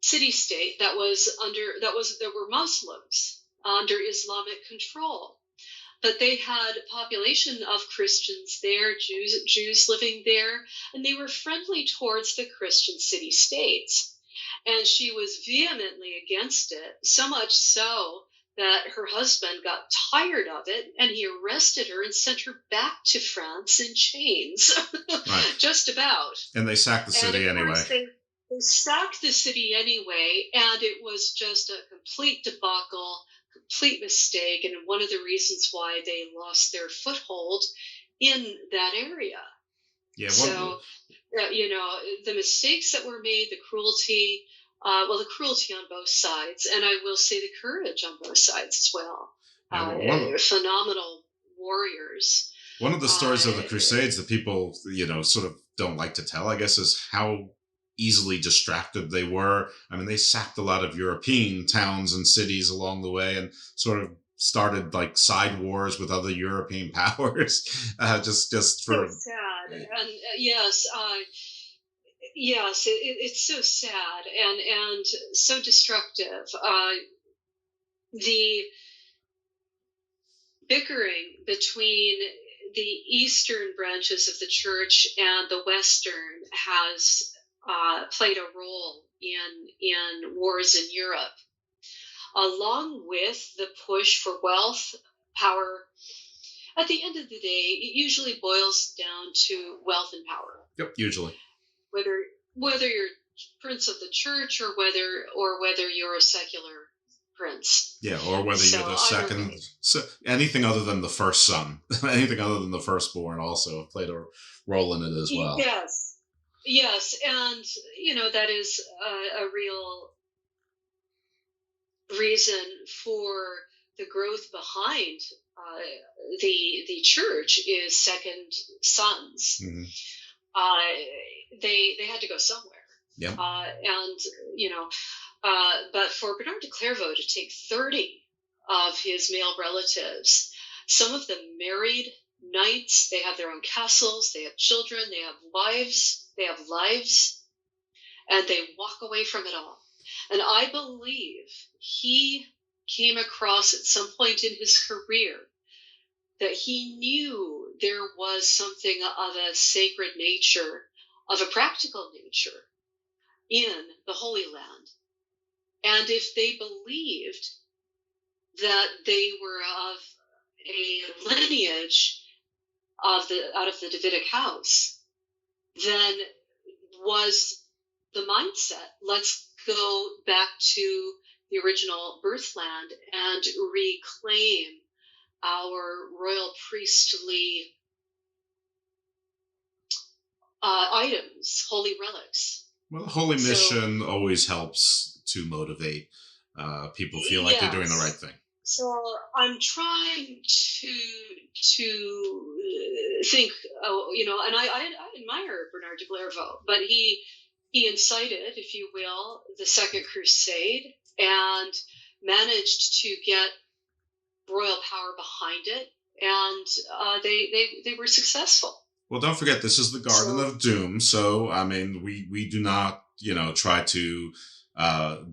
city-state that were Muslims under Islamic control. But they had a population of Christians there, Jews living there, and they were friendly towards the Christian city-states. And she was vehemently against it, so much so that her husband got tired of it, and he arrested her and sent her back to France in chains, right. Just about. And they sacked the city anyway. They sacked the city anyway, and it was just a complete debacle, complete mistake, and one of the reasons why they lost their foothold in that area. Yeah. The mistakes that were made, the cruelty, the cruelty on both sides, and I will say the courage on both sides as well. Phenomenal warriors. One of the stories of the Crusades that people, sort of don't like to tell, I guess, is how easily distracted they were. I mean, they sacked a lot of European towns and cities along the way and sort of started like side wars with other European powers. Just for... So sad. And yes, it's so sad and so destructive. The bickering between the eastern branches of the church and the western has played a role in wars in Europe, along with the push for wealth, power. At the end of the day, it usually boils down to wealth and power. Yep, usually. Whether you're prince of the church or whether you're a secular prince. Yeah, or whether you're the second, anything other than the first son, anything other than the firstborn also played a role in it as well. Yes, and that is a real reason for the growth behind the church is second sons. Mm-hmm. They had to go somewhere. Yeah. But for Bernard de Clairvaux to take 30 of his male relatives, some of them married knights, they have their own castles, they have children, they have lives, and they walk away from it all. And I believe he came across at some point in his career that he knew there was something of a sacred nature, of a practical nature in the Holy Land. And if they believed that they were of a lineage out of the Davidic house, then was the mindset, let's go back to the original birthland and reclaim our royal priestly items, holy relics. Well, Holy Mission always helps to motivate people feel like they're doing the right thing. So I'm trying to think, and I admire Bernard de Clairvaux, but he incited, if you will, the Second Crusade and managed to get royal power behind it, and they were successful. Well, don't forget, this is the Garden of Doom, so, I mean, we do not, try to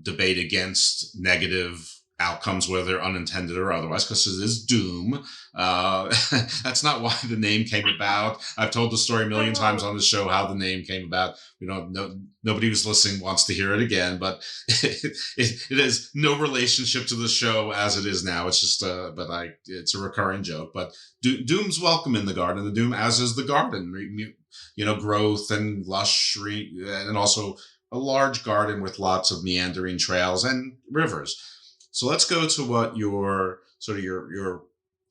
debate against negative outcomes, whether they're unintended or otherwise, because it is doom. That's not why the name came about. I've told the story a million times on the show how the name came about. We don't know, nobody who's listening wants to hear it again, but it has no relationship to the show as it is now. It's just, it's a recurring joke. But doom's welcome in the Garden of Doom, as is the garden. Growth and lush, and also a large garden with lots of meandering trails and rivers. So let's go to what your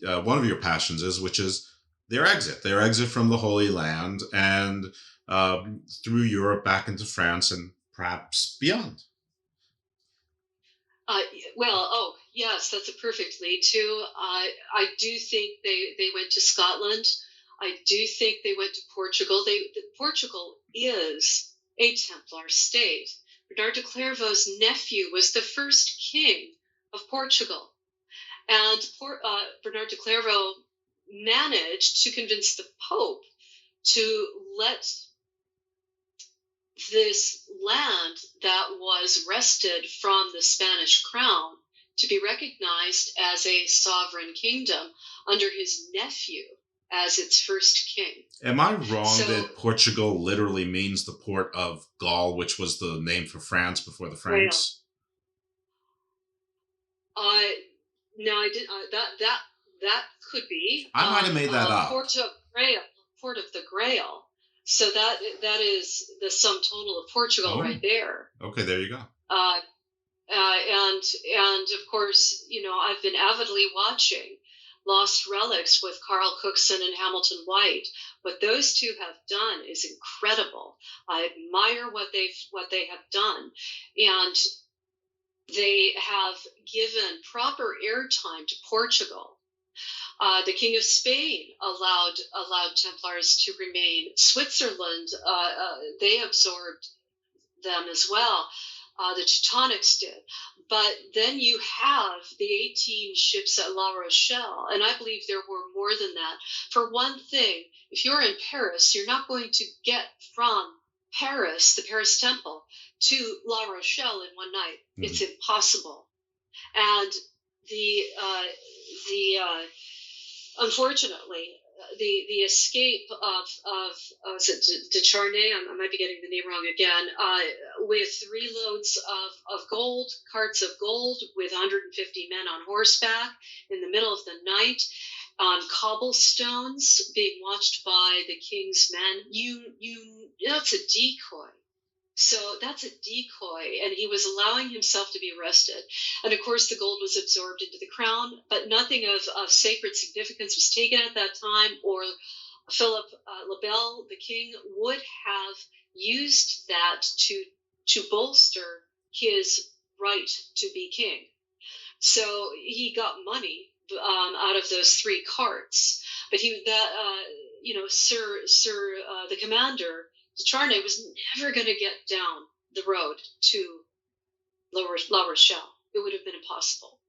one of your passions is, which is their exit from the Holy Land and through Europe back into France and perhaps beyond. Yes, that's a perfect lead to. I do think they went to Scotland. I do think they went to Portugal. Portugal is a Templar state. Bernard de Clairvaux's nephew was the first king of Portugal. And Bernard de Clairvaux managed to convince the Pope to let this land that was wrested from the Spanish crown to be recognized as a sovereign kingdom under his nephew as its first king. Am I wrong that Portugal literally means the port of Gaul, which was the name for France before the Franks? No, I didn't. That could be. I might have made that up. Port of the Grail. So that is the sum total of Portugal right there. Okay, there you go. And of course, I've been avidly watching Lost Relics with Carl Cookson and Hamilton White. What those two have done is incredible. I admire what they have done, and they have given proper airtime to Portugal. The King of Spain allowed Templars to remain. Switzerland, they absorbed them as well. The Teutonics did. But then you have the 18 ships at La Rochelle, and I believe there were more than that. For one thing, if you're in Paris, you're not going to get from Paris, the Paris Temple, to La Rochelle in one night. Mm-hmm. It's impossible. And unfortunately, the escape of is it de Charnay? I might be getting the name wrong again. With 3 loads of gold, carts of gold, with 150 men on horseback in the middle of the night, on cobblestones, being watched by the king's men. That's a decoy. So that's a decoy, and he was allowing himself to be arrested. And of course, the gold was absorbed into the crown, but nothing of sacred significance was taken at that time, or Philip le Bel, the king, would have used that to bolster his right to be king. So he got money out of those 3 carts, but the commander, de Charnay, was never going to get down the road to La Rochelle. It would have been impossible.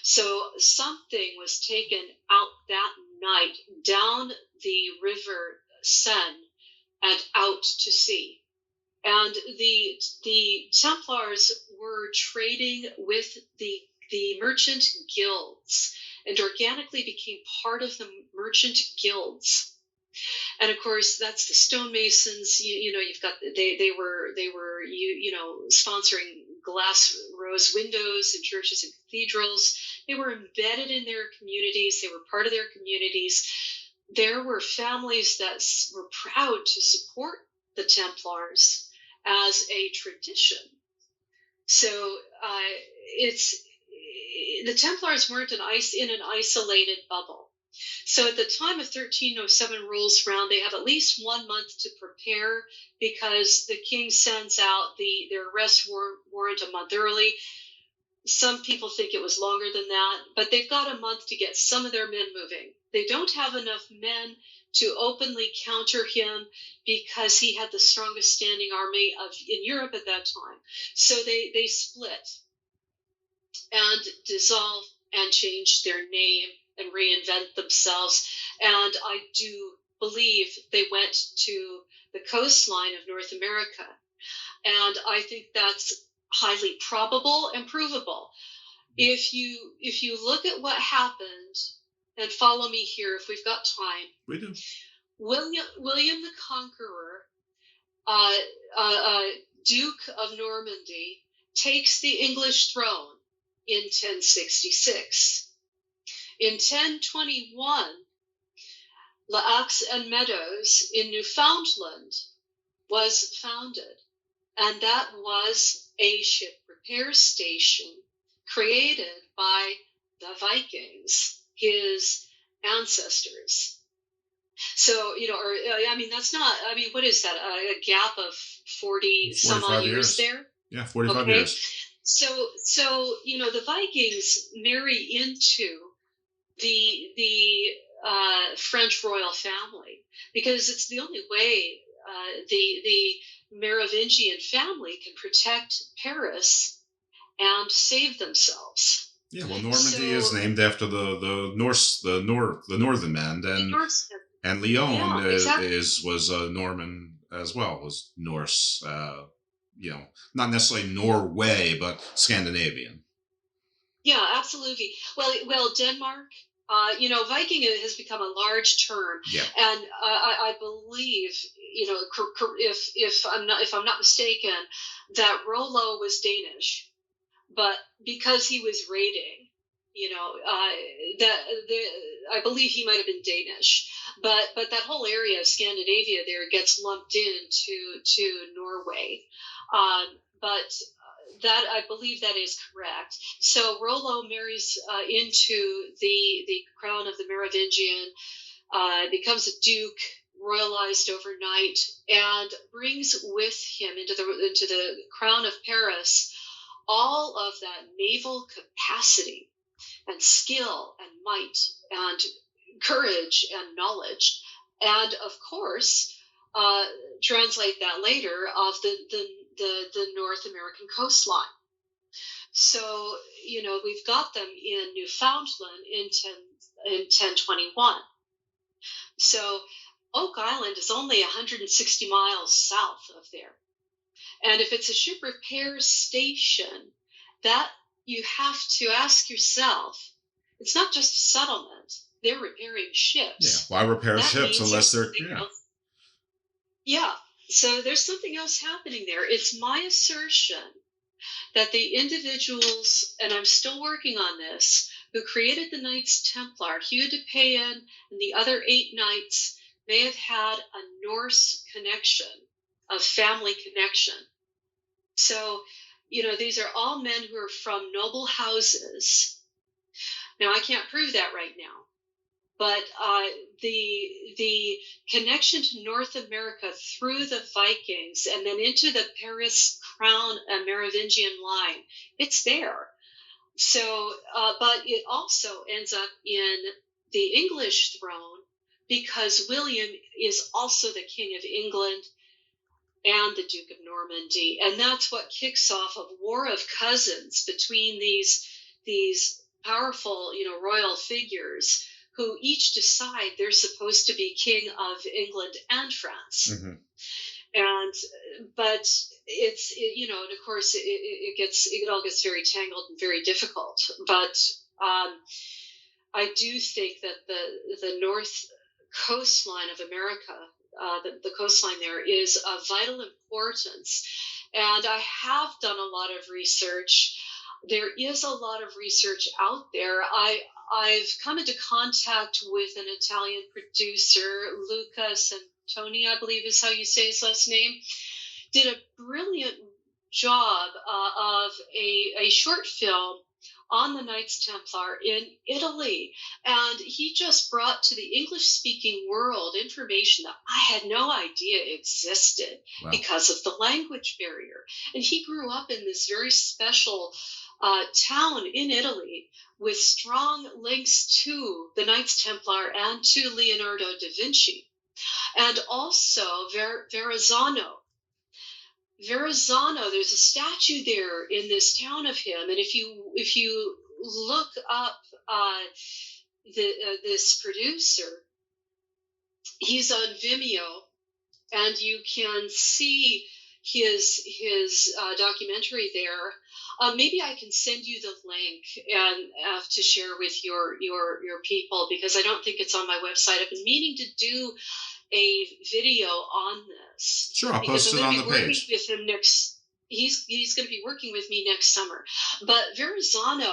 So something was taken out that night down the river Seine and out to sea. And the Templars were trading with the merchant guilds and organically became part of the merchant guilds. And of course, that's the stonemasons. You've got they were sponsoring glass rose windows in churches and cathedrals. They were embedded in their communities. They were part of their communities. There were families that were proud to support the Templars as a tradition. So the Templars weren't in an isolated bubble. So at the time of 1307 rolls around, they have at least 1 month to prepare, because the king sends out their arrest warrant a month early. Some people think it was longer than that, but they've got a month to get some of their men moving. They don't have enough men to openly counter him, because he had the strongest standing army in Europe at that time. So they split and dissolve and change their name and reinvent themselves. And I do believe they went to the coastline of North America. And I think that's highly probable and provable. If you look at what happened, and follow me here if we've got time. We do. William the Conqueror, Duke of Normandy, takes the English throne in 1066. In 1021, L'Axe and Meadows in Newfoundland was founded, and that was a ship repair station created by the Vikings, his ancestors. So, that's not, what is that? A gap of 40 some odd years there? Yeah, 45 years. So, the Vikings marry into the French royal family, because it's the only way the Merovingian family can protect Paris and save themselves. Yeah, well, Normandy is named after the Norse, the northern men, and Lyon was Norman as well, was Norse. Not necessarily Norway, but Scandinavian. Yeah, absolutely. Well, Denmark. Viking has become a large term, and I believe, if I'm not mistaken, that Rollo was Danish, but because he was raiding, I believe he might have been Danish, but that whole area of Scandinavia there gets lumped into Norway, but. That I believe that is correct. So Rollo marries into the crown of the Merovingian, becomes a duke, royalized overnight, and brings with him into the crown of Paris all of that naval capacity and skill and might and courage and knowledge, and of course translate that later of the North American coastline. So, we've got them in Newfoundland in 1021. So Oak Island is only 160 miles south of there. And if it's a ship repair station, that you have to ask yourself, it's not just a settlement. They're repairing ships. Yeah, why repair ships unless they're... Yeah. So there's something else happening there. It's my assertion that the individuals, and I'm still working on this, who created the Knights Templar, Hugh de Payen and the other 8 knights, may have had a Norse connection, a family connection. So, these are all men who are from noble houses. Now, I can't prove that right now. But the connection to North America through the Vikings and then into the Paris crown and Merovingian line, it's there. So, but it also ends up in the English throne because William is also the King of England and the Duke of Normandy, and that's what kicks off a war of cousins between these powerful, royal figures, who each decide they're supposed to be king of England and France. Mm-hmm. But and of course it all gets very tangled and very difficult. But I do think that the north coastline of America, the coastline there, is of vital importance. And I have done a lot of research. There is a lot of research out there. I've come into contact with an Italian producer, Luca Santoni, I believe is how you say his last name, did a brilliant job of a short film on the Knights Templar in Italy. And he just brought to the English-speaking world information that I had no idea existed because of the language barrier. And he grew up in this very special town in Italy with strong links to the Knights Templar and to Leonardo da Vinci. And also Verrazzano. Verrazzano, there's a statue there in this town of him, and if you look up this producer, He's on Vimeo, and you can see his documentary there. Maybe I can send you the link and to share with your people, because I don't think it's on my website. I've been meaning to do a video on this. Sure, I'll post it on the page. With him next. He's going to be working with me next summer. But Verrazano,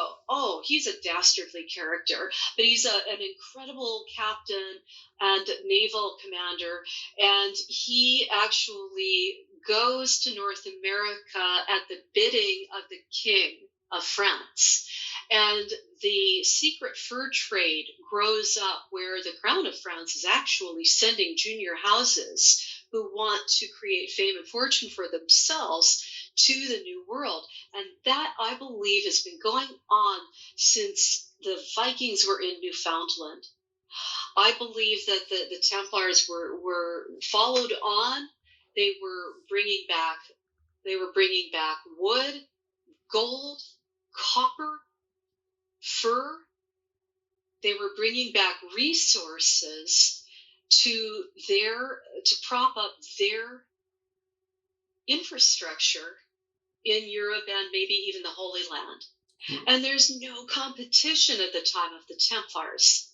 he's a dastardly character, but he's an incredible captain and naval commander, and he actually goes to North America at the bidding of the King of France. And the secret fur trade grows up where the Crown of France is actually sending junior houses who want to create fame and fortune for themselves to the New World. And that, I believe, has been going on since the Vikings were in Newfoundland. I believe that the Templars were followed on. They were bringing back wood, gold, copper, fur. They were bringing back resources to prop up their infrastructure in Europe and maybe even the Holy Land. And there's no competition at the time of the Templars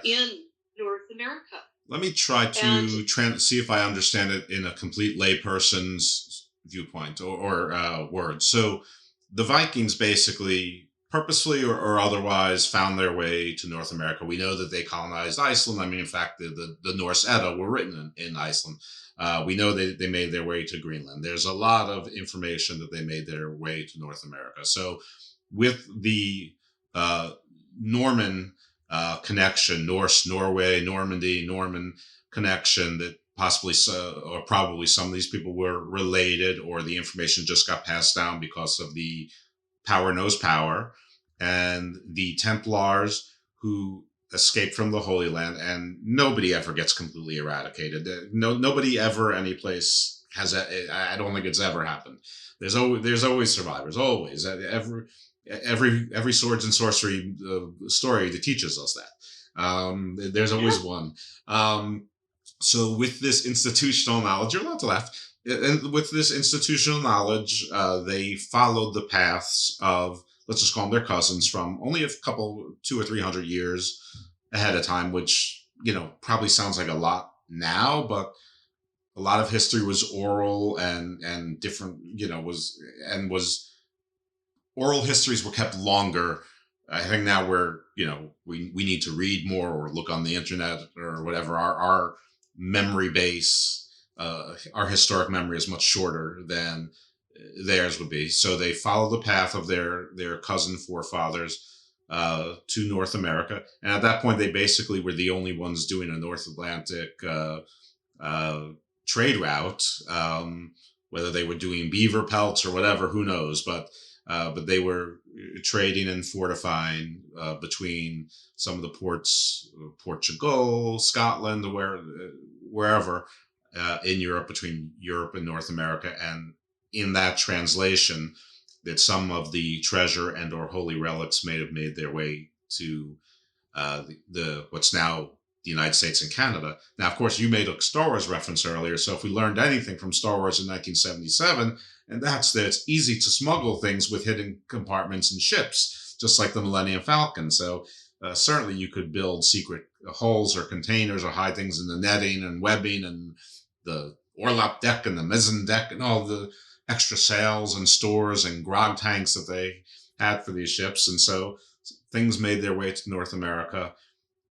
in North America. Let me try to see if I understand it in a complete layperson's viewpoint or words. So the Vikings basically purposefully or otherwise found their way to North America. We know that they colonized Iceland. I mean, in fact, the Norse Edda were written in Iceland. We know they made their way to Greenland. There's a lot of information that they made their way to North America. So with the Norman connection, Norse, Norway, Normandy, Norman connection, that possibly or probably some of these people were related, or the information just got passed down because of the power knows power, and the Templars who escaped from the Holy Land, and nobody ever gets completely eradicated. Nobody ever, any place has. I don't think it's ever happened. There's always survivors. Always. Every swords and sorcery story that teaches us that. There's always one. So with this institutional knowledge, you're allowed to laugh. And with this institutional knowledge, they followed the paths of, let's just call them their cousins, from only a couple, 200 or 300 years ahead of time, which, probably sounds like a lot now, but a lot of history was oral and different, was oral histories were kept longer. I think now we need to read more or look on the internet or whatever. Our memory base, our historic memory is much shorter than theirs would be. So they follow the path of their cousin forefathers to North America. And at that point, they basically were the only ones doing a North Atlantic trade route. Whether they were doing beaver pelts or whatever, who knows? But they were trading and fortifying between some of the ports, Portugal, Scotland, wherever in Europe, between Europe and North America. And in that translation, that some of the treasure and or holy relics may have made their way to the what's now the United States and Canada. Now, of course, you made a Star Wars reference earlier. So if we learned anything from Star Wars in 1977, and that's that it's easy to smuggle things with hidden compartments in ships, just like the Millennium Falcon. So certainly you could build secret holes or containers or hide things in the netting and webbing and the orlop deck and the mizzen deck and all the extra sails and stores and grog tanks that they had for these ships. And so things made their way to North America.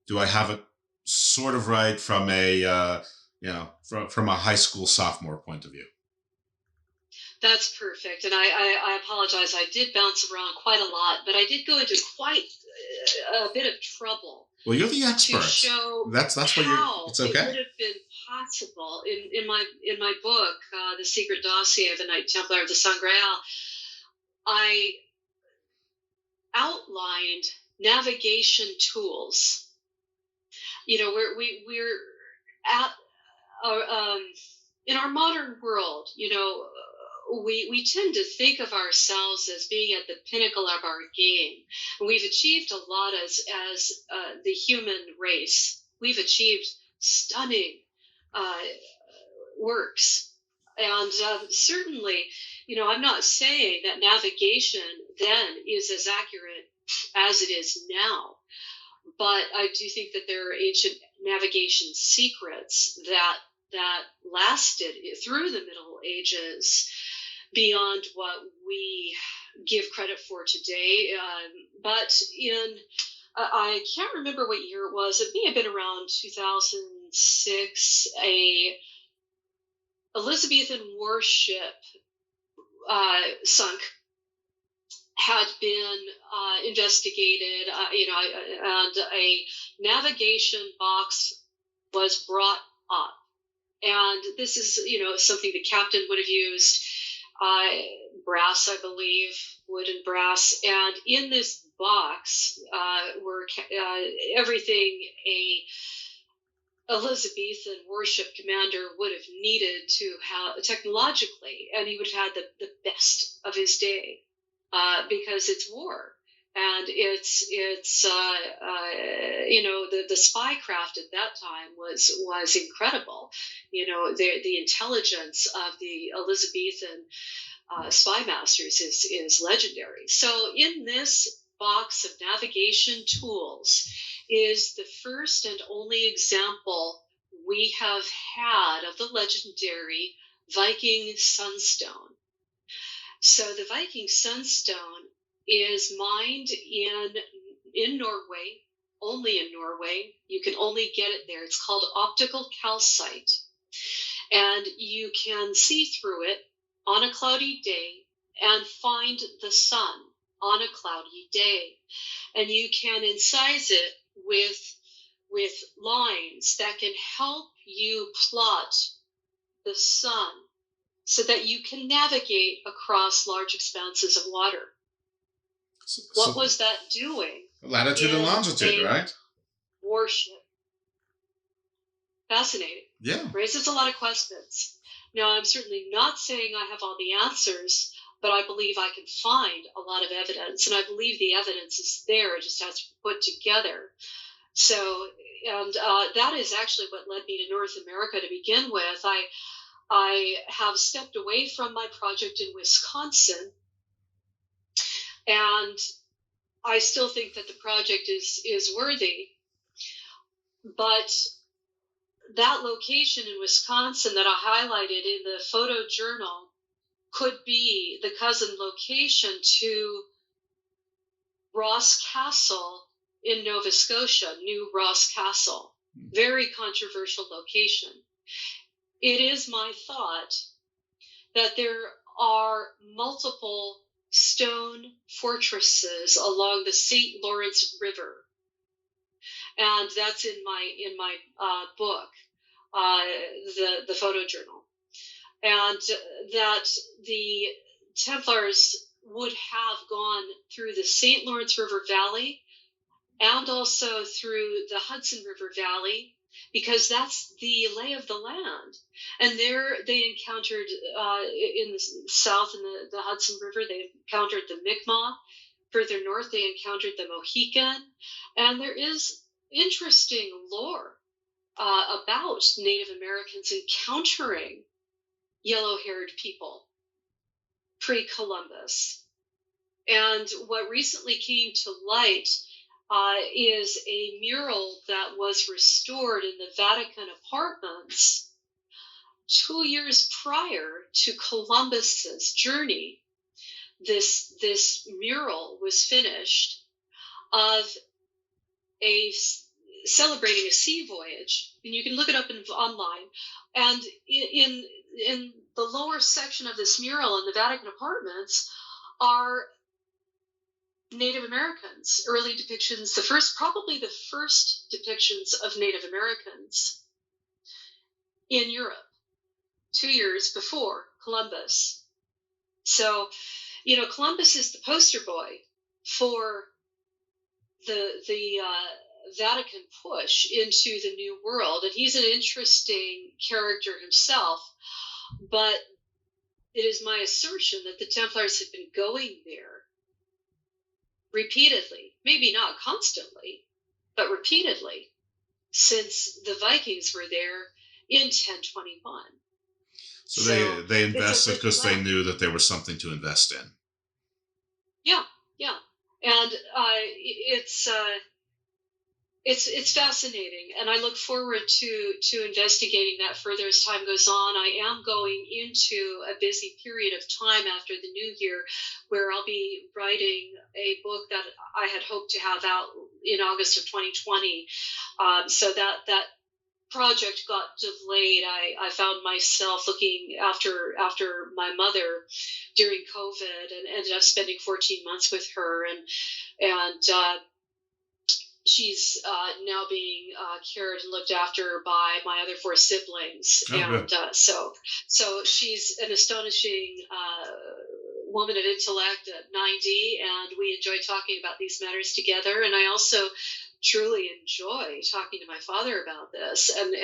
Do I have it sort of right from a, from a high school sophomore point of view? That's perfect. And I apologize. I did bounce around quite a lot, but I did go into quite a bit of trouble. Well, you're the expert. To show that's what it's okay. It would have been possible in my book, The Secret Dossier of the Knight Templar of the Sangreal. I outlined navigation tools. We're at in our modern world. We tend to think of ourselves as being at the pinnacle of our game. We've achieved a lot as the human race. We've achieved stunning works. And certainly, I'm not saying that navigation then is as accurate as it is now, but I do think that there are ancient navigation secrets that lasted through the Middle Ages beyond what we give credit for today. But I can't remember what year it was. It may have been around 2006. A Elizabethan warship sunk, had been investigated, and a navigation box was brought up. And this is, something the captain would have used, brass, I believe, wood and brass. And in this box were everything a Elizabethan warship commander would have needed to have technologically, and he would have had the best of his day, because it's war. And it's the spy craft at that time was incredible. The intelligence of the Elizabethan spy masters is legendary. So in this box of navigation tools is the first and only example we have had of the legendary Viking sunstone. So the Viking sunstone is mined in Norway, only in Norway. You can only get it there. It's called optical calcite. And you can see through it on a cloudy day and find the sun on a cloudy day. And you can incise it with lines that can help you plot the sun so that you can navigate across large expanses of water. What was that doing? Latitude and longitude, right? Warship. Fascinating. Yeah. Raises a lot of questions. Now, I'm certainly not saying I have all the answers, but I believe I can find a lot of evidence, and I believe the evidence is there. It just has to be put together. So, and that is actually what led me to North America to begin with. I have stepped away from my project in Wisconsin, and I still think that the project is worthy. But that location in Wisconsin that I highlighted in the photojournal could be the cousin location to Ross Castle in Nova Scotia, New Ross Castle. Very controversial location. It is my thought that there are multiple stone fortresses along the St. Lawrence River, and that's in my book, the photojournal, and that the Templars would have gone through the St. Lawrence River Valley and also through the Hudson River Valley, because that's the lay of the land. And there they encountered, in the south in the Hudson River, they encountered the Mi'kmaq. Further north, they encountered the Mohican. And there is interesting lore about Native Americans encountering yellow-haired people pre-Columbus. And what recently came to light is a mural that was restored in the Vatican apartments 2 years prior to Columbus's journey. This mural was finished of celebrating a sea voyage, and you can look it up online. And in the lower section of this mural in the Vatican apartments are Native Americans, early depictions, probably the first depictions of Native Americans in Europe 2 years before Columbus. So, Columbus is the poster boy for the Vatican push into the New World, and he's an interesting character himself, but it is my assertion that the Templars had been going there repeatedly, maybe not constantly, but repeatedly. since the Vikings were there in 1021. So they invested because they knew that there was something to invest in. Yeah, and it's fascinating, and I look forward to investigating that further as time goes on. I am going into a busy period of time after the new year, where I'll be writing a book that I had hoped to have out in August of 2020. So that project got delayed. I found myself looking after my mother during COVID, and ended up spending 14 months with her, and she's now being cared and looked after by my other 4 siblings. And so she's an astonishing woman of intellect at 90, and we enjoy talking about these matters together. And I also truly enjoy talking to my father about this, and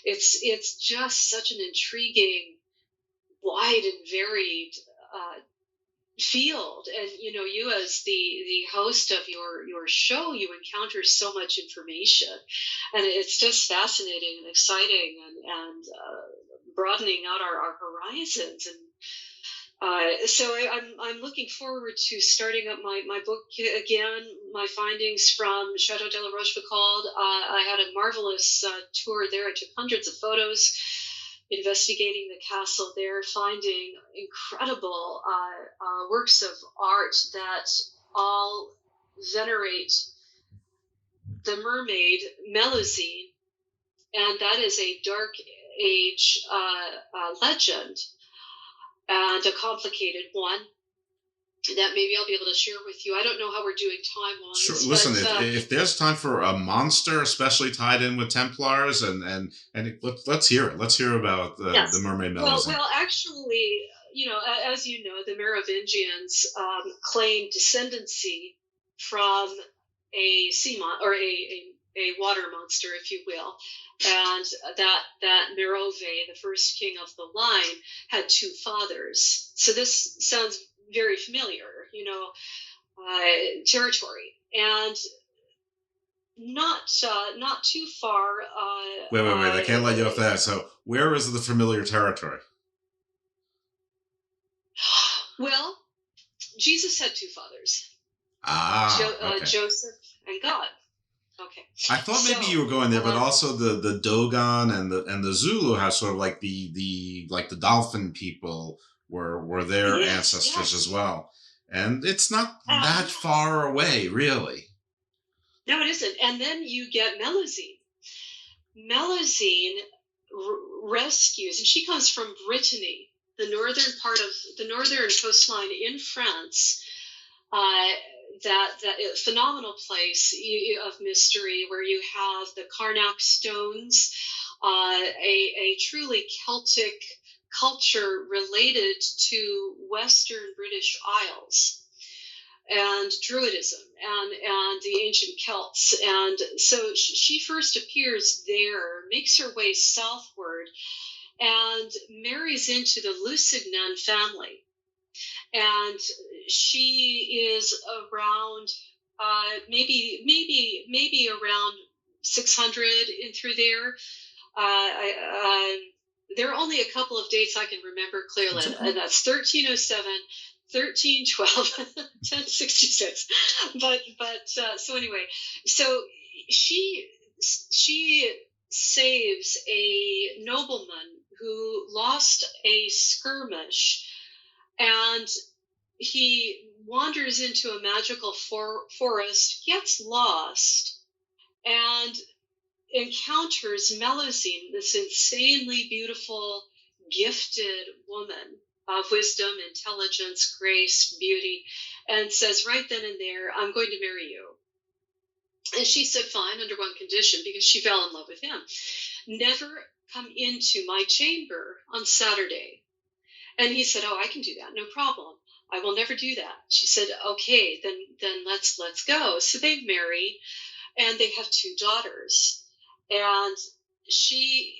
it's just such an intriguing, wide and varied field. And you as the host of your show, you encounter so much information, and it's just fascinating and exciting, and broadening out our horizons. And so I'm looking forward to starting up my book again. My findings from Chateau de la Rochefoucauld. I had a marvelous tour there. I took hundreds of photos, investigating the castle there, finding incredible works of art that all venerate the mermaid Melusine, and that is a Dark Age legend, and a complicated one that maybe I'll be able to share with you. I don't know how we're doing time-wise. Sure. Listen, if there's time for a monster, especially tied in with Templars, let's hear it. Let's hear about the mermaid Melusine. Well, actually, as you know, the Merovingians claimed descendancy from a sea or a water monster, if you will, and that Merove, the first king of the line, had 2 fathers. So this sounds very familiar, territory, and not too far. Wait! I can't let you off that. So, where is the familiar territory? Well, Jesus had 2 fathers. Okay. Joseph and God. Okay. I thought maybe you were going there, but also the Dogon and the Zulu have sort of like the dolphin people were their ancestors as well, and it's not that far away, really. No, it isn't. And then you get Melusine. Melusine rescues, and she comes from Brittany, the northern part of the northern coastline in France. That phenomenal place of mystery, where you have the Carnac stones, a truly Celtic culture related to Western British Isles, and Druidism and the ancient Celts. And so she first appears there, makes her way southward, and marries into the Lusignan family. And she is around maybe around 600 in through there. There are only a couple of dates I can remember clearly, and that's 1307, 1312, 1066. But so anyway, so she saves a nobleman who lost a skirmish, and he wanders into a magical forest, gets lost, and encounters Melusine, this insanely beautiful, gifted woman of wisdom, intelligence, grace, beauty, and says right then and there, I'm going to marry you. And she said, fine, under one condition, because she fell in love with him. Never come into my chamber on Saturday. And he said, oh, I can do that, no problem. I will never do that. She said, okay, then let's go. So they marry, and they have 2 daughters. And she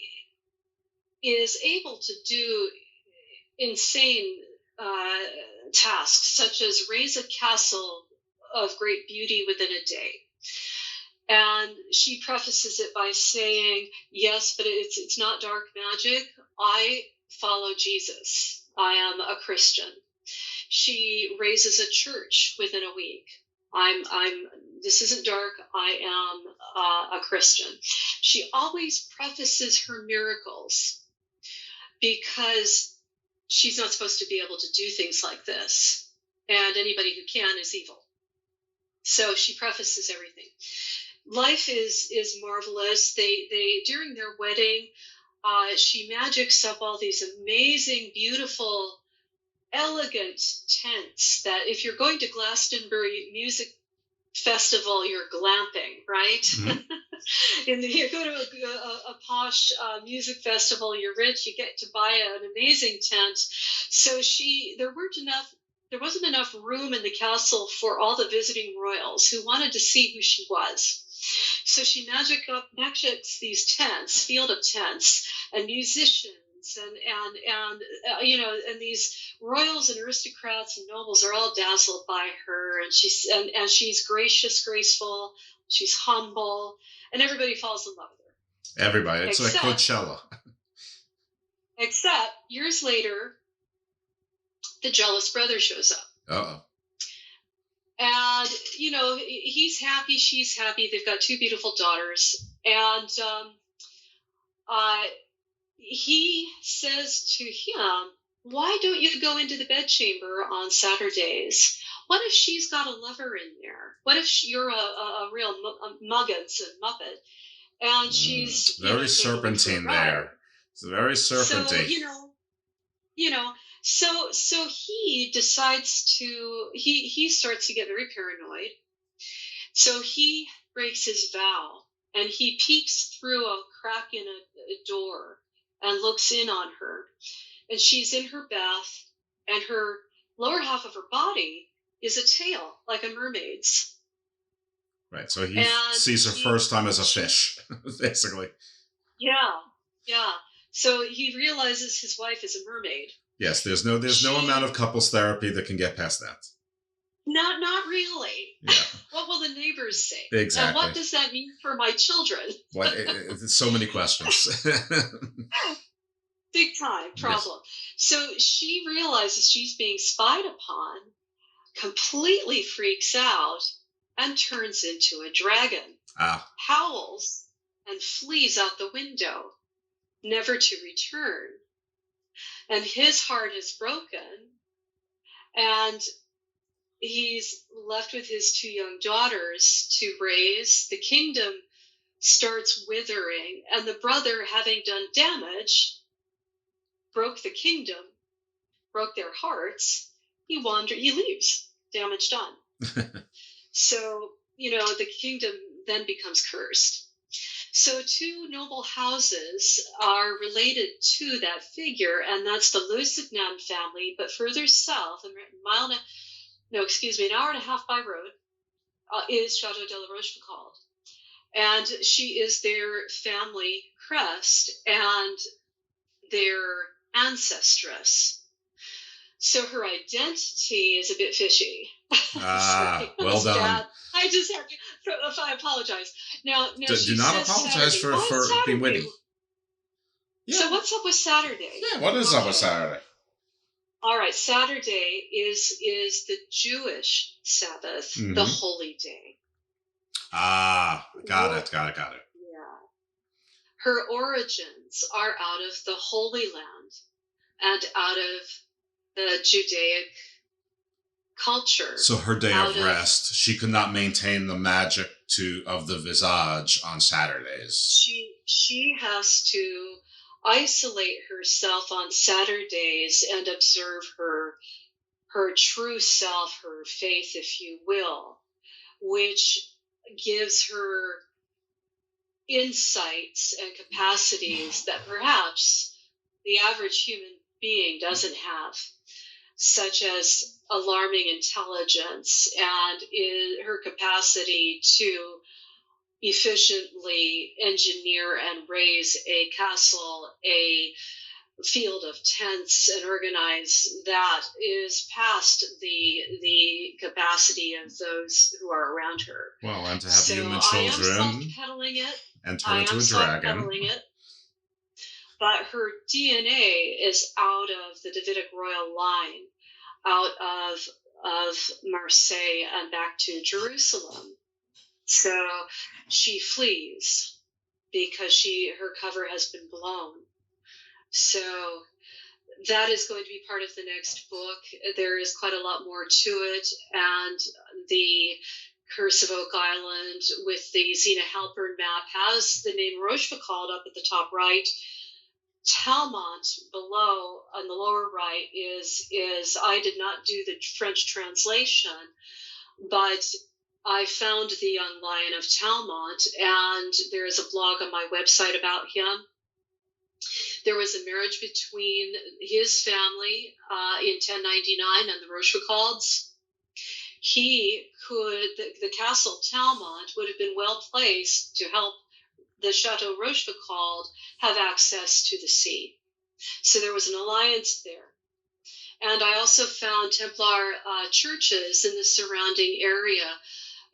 is able to do insane tasks, such as raise a castle of great beauty within a day. And she prefaces it by saying, yes, but it's not dark magic. I follow Jesus. I am a Christian. She raises a church within a week. This isn't dark. I am a Christian. She always prefaces her miracles because she's not supposed to be able to do things like this. And anybody who can is evil. So she prefaces everything. Life is marvelous. They during their wedding, she magics up all these amazing, beautiful, elegant tents that if you're going to Glastonbury Music Festival, you're glamping, right? Mm-hmm. You go to a posh music festival, you're rich, you get to buy an amazing tent. So there wasn't enough room in the castle for all the visiting royals who wanted to see who she was. So she magics these tents, field of tents, and musicians, and these royals and aristocrats and nobles are all dazzled by her, and she's gracious, graceful, she's humble, and everybody falls in love with her. Everybody, it's like Coachella. Except years later, the jealous brother shows up. Uh-oh. And, he's happy, she's happy. They've got two beautiful daughters. And he says to him, why don't you go into the bedchamber on Saturdays? What if she's got a lover in there? What if you're a real muggins and muppet? And she's... very serpentine there. It's very serpentine. So, So he decides he starts to get very paranoid. So he breaks his vow and he peeks through a crack in a door and looks in on her. And she's in her bath and her lower half of her body is a tail, like a mermaid's. Right, so he sees her first time as a fish, basically. Yeah. So he realizes his wife is a mermaid. Yes, there's no amount of couples therapy that can get past that. Not really. Yeah. What will the neighbors say? Exactly. And what does that mean for my children? Well, it's so many questions. Big time problem. Yes. So she realizes she's being spied upon, completely freaks out, and turns into a dragon. Howls and flees out the window, never to return. And his heart is broken, and he's left with his two young daughters to raise. The kingdom starts withering, and the brother, having done damage, broke the kingdom, broke their hearts. He leaves, damage done. So, the kingdom then becomes cursed. So two noble houses are related to that figure, and that's the Lusignan family, but further south, an hour and a half by road, is Chateau de la Rochefoucauld. And she is their family crest and their ancestress. So her identity is a bit fishy. Well done. Bad. I just have to, I apologize. Now do not apologize for being witty. Yeah. So what's up with Saturday? Yeah, what is up with Saturday? All right, Saturday is the Jewish Sabbath, the holy day. Got it. Yeah. Her origins are out of the Holy Land and out of the Judaic culture. So her day of rest, she could not maintain the magic of the visage on Saturdays. She has to isolate herself on Saturdays and observe her true self, her faith, if you will, which gives her insights and capacities that perhaps the average human being doesn't have, such as alarming intelligence and her capacity to efficiently engineer and raise a castle, a field of tents and organize that is past the capacity of those who are around her. Well, and to have human children I am soft-pedaling it. and turn into a dragon. But her DNA is out of the Davidic royal line, out of Marseille and back to Jerusalem. So she flees because her cover has been blown. So that is going to be part of the next book. There is quite a lot more to it, and the Curse of Oak Island with the Zena Halpern map has the name Rochefoucauld up at the top right. Talmont below on the lower right is I did not do the French translation, but I found the young lion of Talmont, and there is a blog on my website about him. There was a marriage between his family in 1099 and the Rochefocaulds. The castle Talmont would have been well placed to help the Chateau Rochefoucauld have access to the sea. So there was an alliance there. And I also found Templar churches in the surrounding area.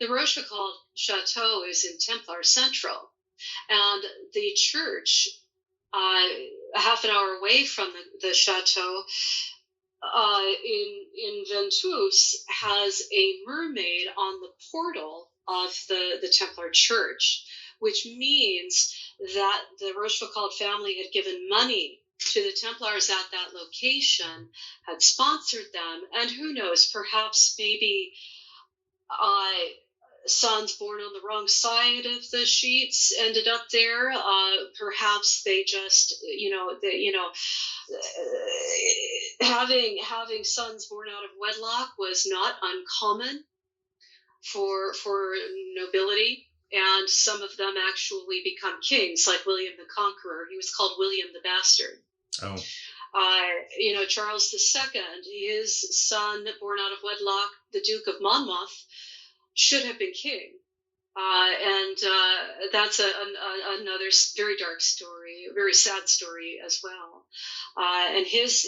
The Rochefoucauld Chateau is in Templar Central, and the church, a half an hour away from the chateau, in Ventouse, has a mermaid on the portal of the Templar church, which means that the Rochefoucauld family had given money to the Templars at that location, had sponsored them, and who knows, perhaps maybe sons born on the wrong side of the sheets ended up there. Perhaps they just, having sons born out of wedlock was not uncommon for nobility, and some of them actually become kings, like William the Conqueror. He was called William the Bastard. Oh. Charles II, his son born out of wedlock, the Duke of Monmouth, should have been king. And that's another very dark story, a very sad story as well. And his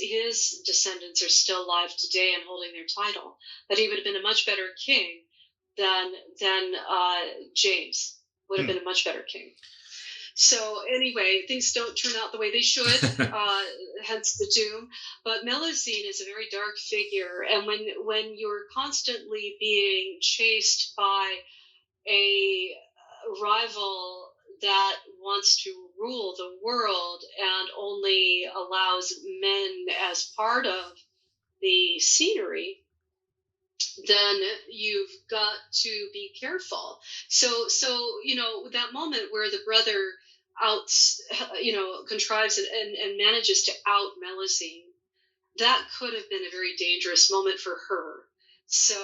descendants are still alive today and holding their title. But he would have been a much better king than James. Would have been a much better king. So anyway, things don't turn out the way they should, hence the doom. But Melusine is a very dark figure, and when you're constantly being chased by a rival that wants to rule the world and only allows men as part of the scenery, then you've got to be careful. So that moment where the brother contrives and manages to out Melusine, that could have been a very dangerous moment for her. So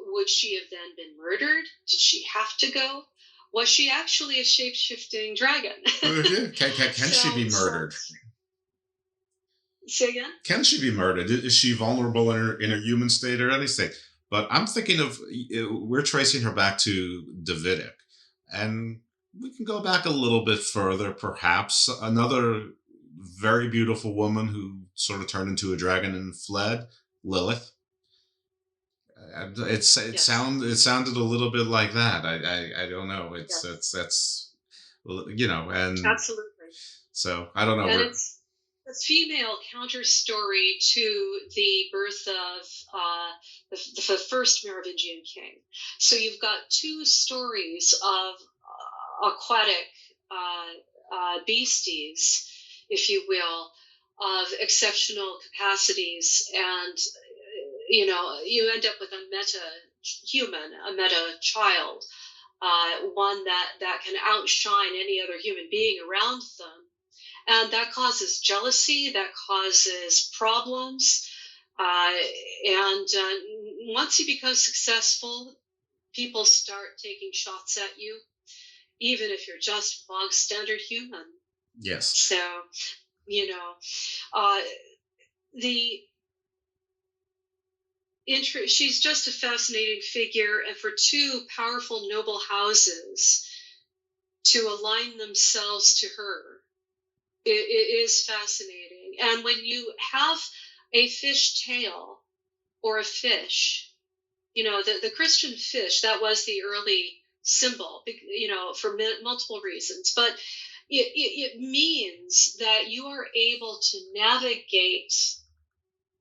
would she have then been murdered? Did she have to go? Was she actually a shape-shifting dragon? Can she be murdered? Say again? Can she be murdered? Is she vulnerable in her human state or any state? But I'm thinking we're tracing her back to Davidic, and we can go back a little bit further, perhaps. Another very beautiful woman who sort of turned into a dragon and fled, Lilith. It sounded a little bit like that. I don't know. That's and absolutely. So I don't know. And it's a female counter story to the birth of the first Merovingian king. So you've got two stories of aquatic beasties, if you will, of exceptional capacities, and you end up with a meta human, a meta child, one that can outshine any other human being around them, and that causes jealousy, that causes problems, and once you become successful, people start taking shots at you, even if you're just bog standard human. Yes. So, she's just a fascinating figure, and for two powerful noble houses to align themselves to her, it is fascinating. And when you have a fish tail or a fish, the Christian fish, that was the early symbol, for multiple reasons. But it means that you are able to navigate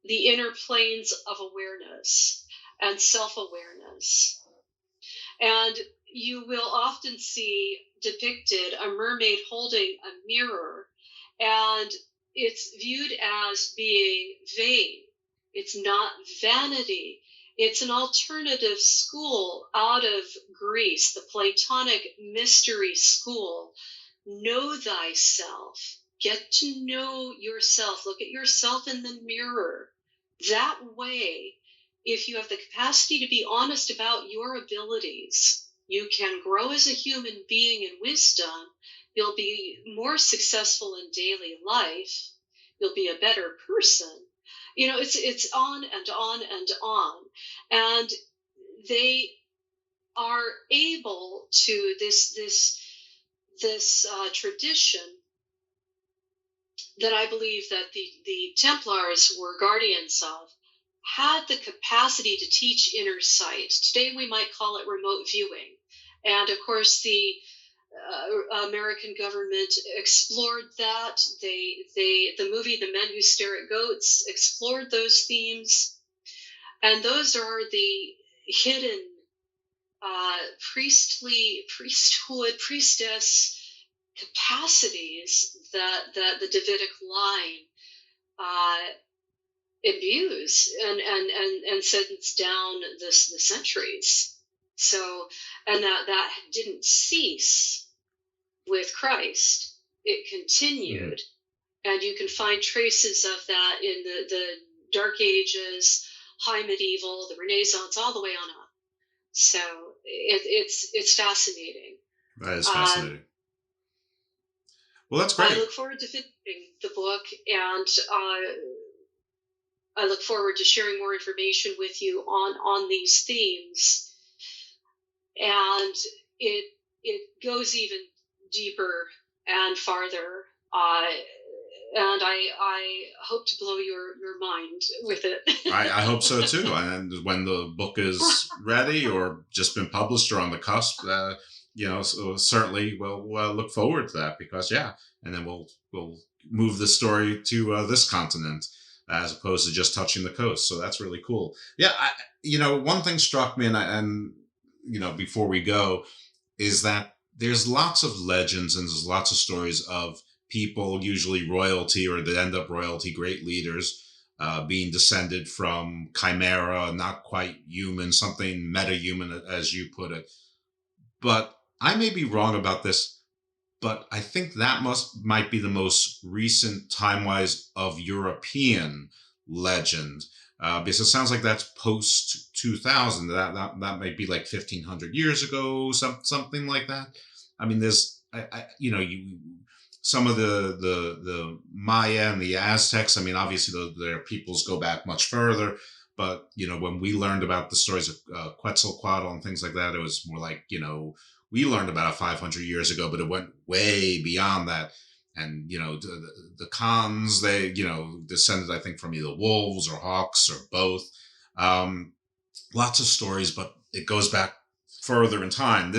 the inner planes of awareness and self-awareness. And you will often see depicted a mermaid holding a mirror, and it's viewed as being vain. It's not vanity. It's an alternative school out of Greece, the Platonic mystery school. Know thyself. Get to know yourself. Look at yourself in the mirror. That way, if you have the capacity to be honest about your abilities, you can grow as a human being in wisdom. You'll be more successful in daily life. You'll be a better person. It's on and on and on. And they are able to, this tradition that I believe that the Templars were guardians of, had the capacity to teach inner sight. Today we might call it remote viewing. And of course the American government explored that. The movie The Men Who Stare at Goats explored those themes. And those are the hidden priestess capacities that the Davidic line imbues and sends down the centuries. So, and that didn't cease with Christ. It continued. And you can find traces of that in the Dark Ages, High Medieval, the Renaissance, all the way on up. So it's fascinating. That is fascinating. Well, that's great. I look forward to finishing the book, and I look forward to sharing more information with you on these themes. And it goes even deeper and farther. And I hope to blow your mind with it. I hope so too. And when the book is ready or just been published or on the cusp, so certainly we'll look forward to that, because and then we'll move the story to this continent as opposed to just touching the coast. So that's really cool. Yeah, one thing struck me, and before we go, is that there's lots of legends and there's lots of stories of people, usually royalty or that end up royalty, great leaders, being descended from chimera, not quite human, something meta-human, as you put it. But I may be wrong about this, but I think that might be the most recent time-wise of European legend, because it sounds like that's post-2000. That might be like 1,500 years ago, something like that. I mean, there's, some of the Maya and the Aztecs, I mean, obviously their peoples go back much further. But, when we learned about the stories of Quetzalcoatl and things like that, it was more like, we learned about it 500 years ago, but it went way beyond that. And, the Khans, they, descended, I think, from either wolves or hawks or both. Lots of stories, but it goes back further in time.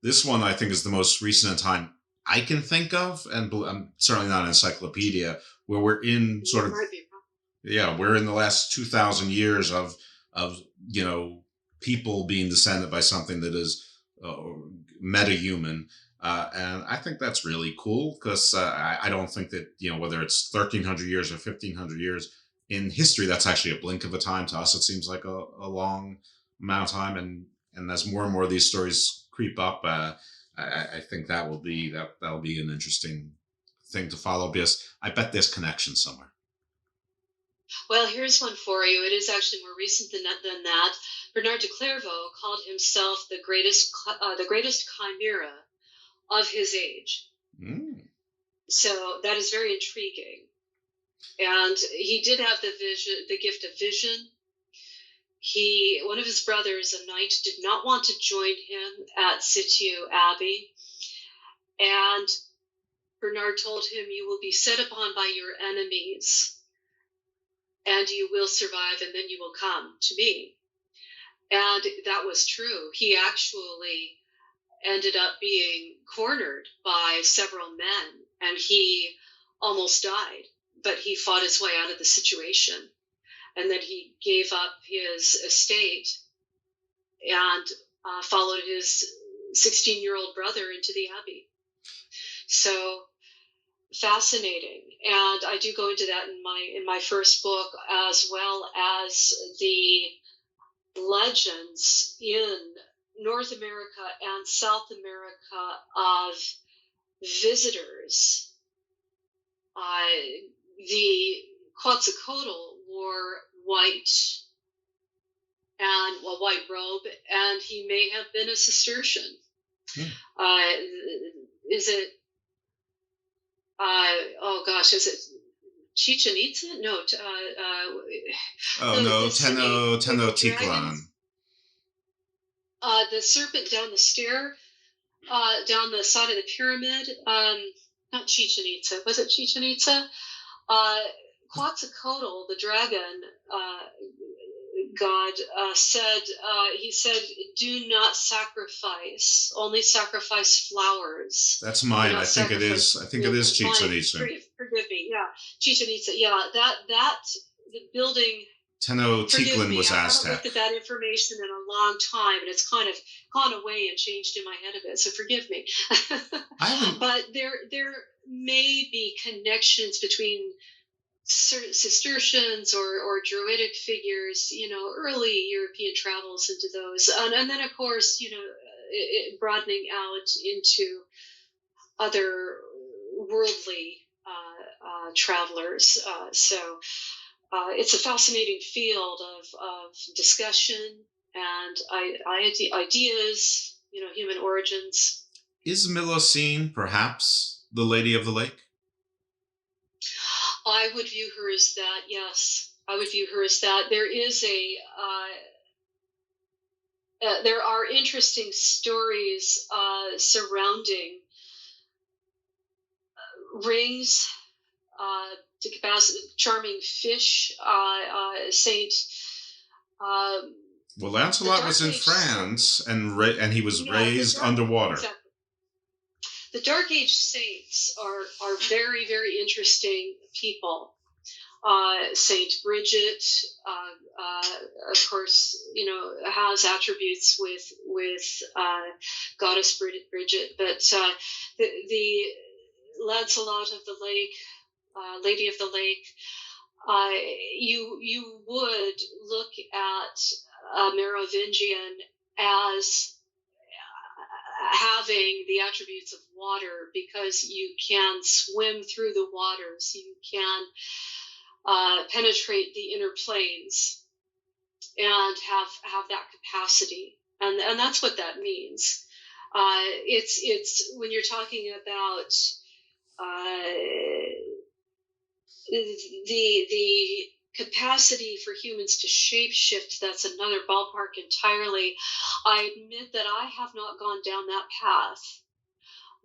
This one, I think, is the most recent in time I can think of, and I'm certainly not an encyclopedia, where we're in sort of, we're in the last 2,000 years of people being descended by something that is meta-human. And I think that's really cool, because I don't think that, whether it's 1,300 years or 1,500 years in history, that's actually a blink of a time. To us, it seems like a long amount of time. And as more and more of these stories creep up, I think that'll be an interesting thing to follow, because I bet there's connection somewhere. Well, here's one for you. It is actually more recent than that. Bernard de Clairvaux called himself the greatest chimera of his age. So that is very intriguing. And he did have the gift of vision. One of his brothers, a knight, did not want to join him at Situ Abbey. And Bernard told him, "You will be set upon by your enemies, and you will survive, and then you will come to me." And that was true. He actually ended up being cornered by several men, and he almost died, but he fought his way out of the situation. And then he gave up his estate and followed his 16-year-old brother into the abbey. So fascinating. And I do go into that in my first book, as well as the legends in North America and South America of visitors. The Quetzalcoatl wore white and a white robe, and he may have been a Cistercian. Is it? Oh gosh, is it Chichen Itza? No. Tenochtitlan. The serpent down the stair, down the side of the pyramid. Not Chichen Itza. Was it Chichen Itza? Quetzalcoatl, the dragon god, said, "Do not sacrifice. Only sacrifice flowers." That's mine. I think it is Chichen Itza. Forgive me. Yeah, Chichen Itza. Yeah, that the building. Tenochtitlan was Aztec. I haven't looked at that information in a long time, and it's kind of gone away and changed in my head a bit. So forgive me. But there may be connections between Cistercians or Druidic figures, early European travels into those, and then of course, it broadening out into other worldly travelers. So it's a fascinating field of discussion and ideas, human origins. Is Milosine perhaps the Lady of the Lake? I would view her as that, yes. I would view her as that. There is there are interesting stories surrounding rings, charming fish, Saint. Well, Lancelot was in France, and he was raised underwater. Exactly. The Dark Age saints are very, very interesting people. Saint Bridget, of course, has attributes with Goddess Bridget, but the Lancelot of the Lake, Lady of the Lake, you would look at a Merovingian as having the attributes of water, because you can swim through the waters, you can penetrate the inner planes and have that capacity, and that's what that means. It's when you're talking about the capacity for humans to shapeshift, that's another ballpark entirely. I admit that I have not gone down that path,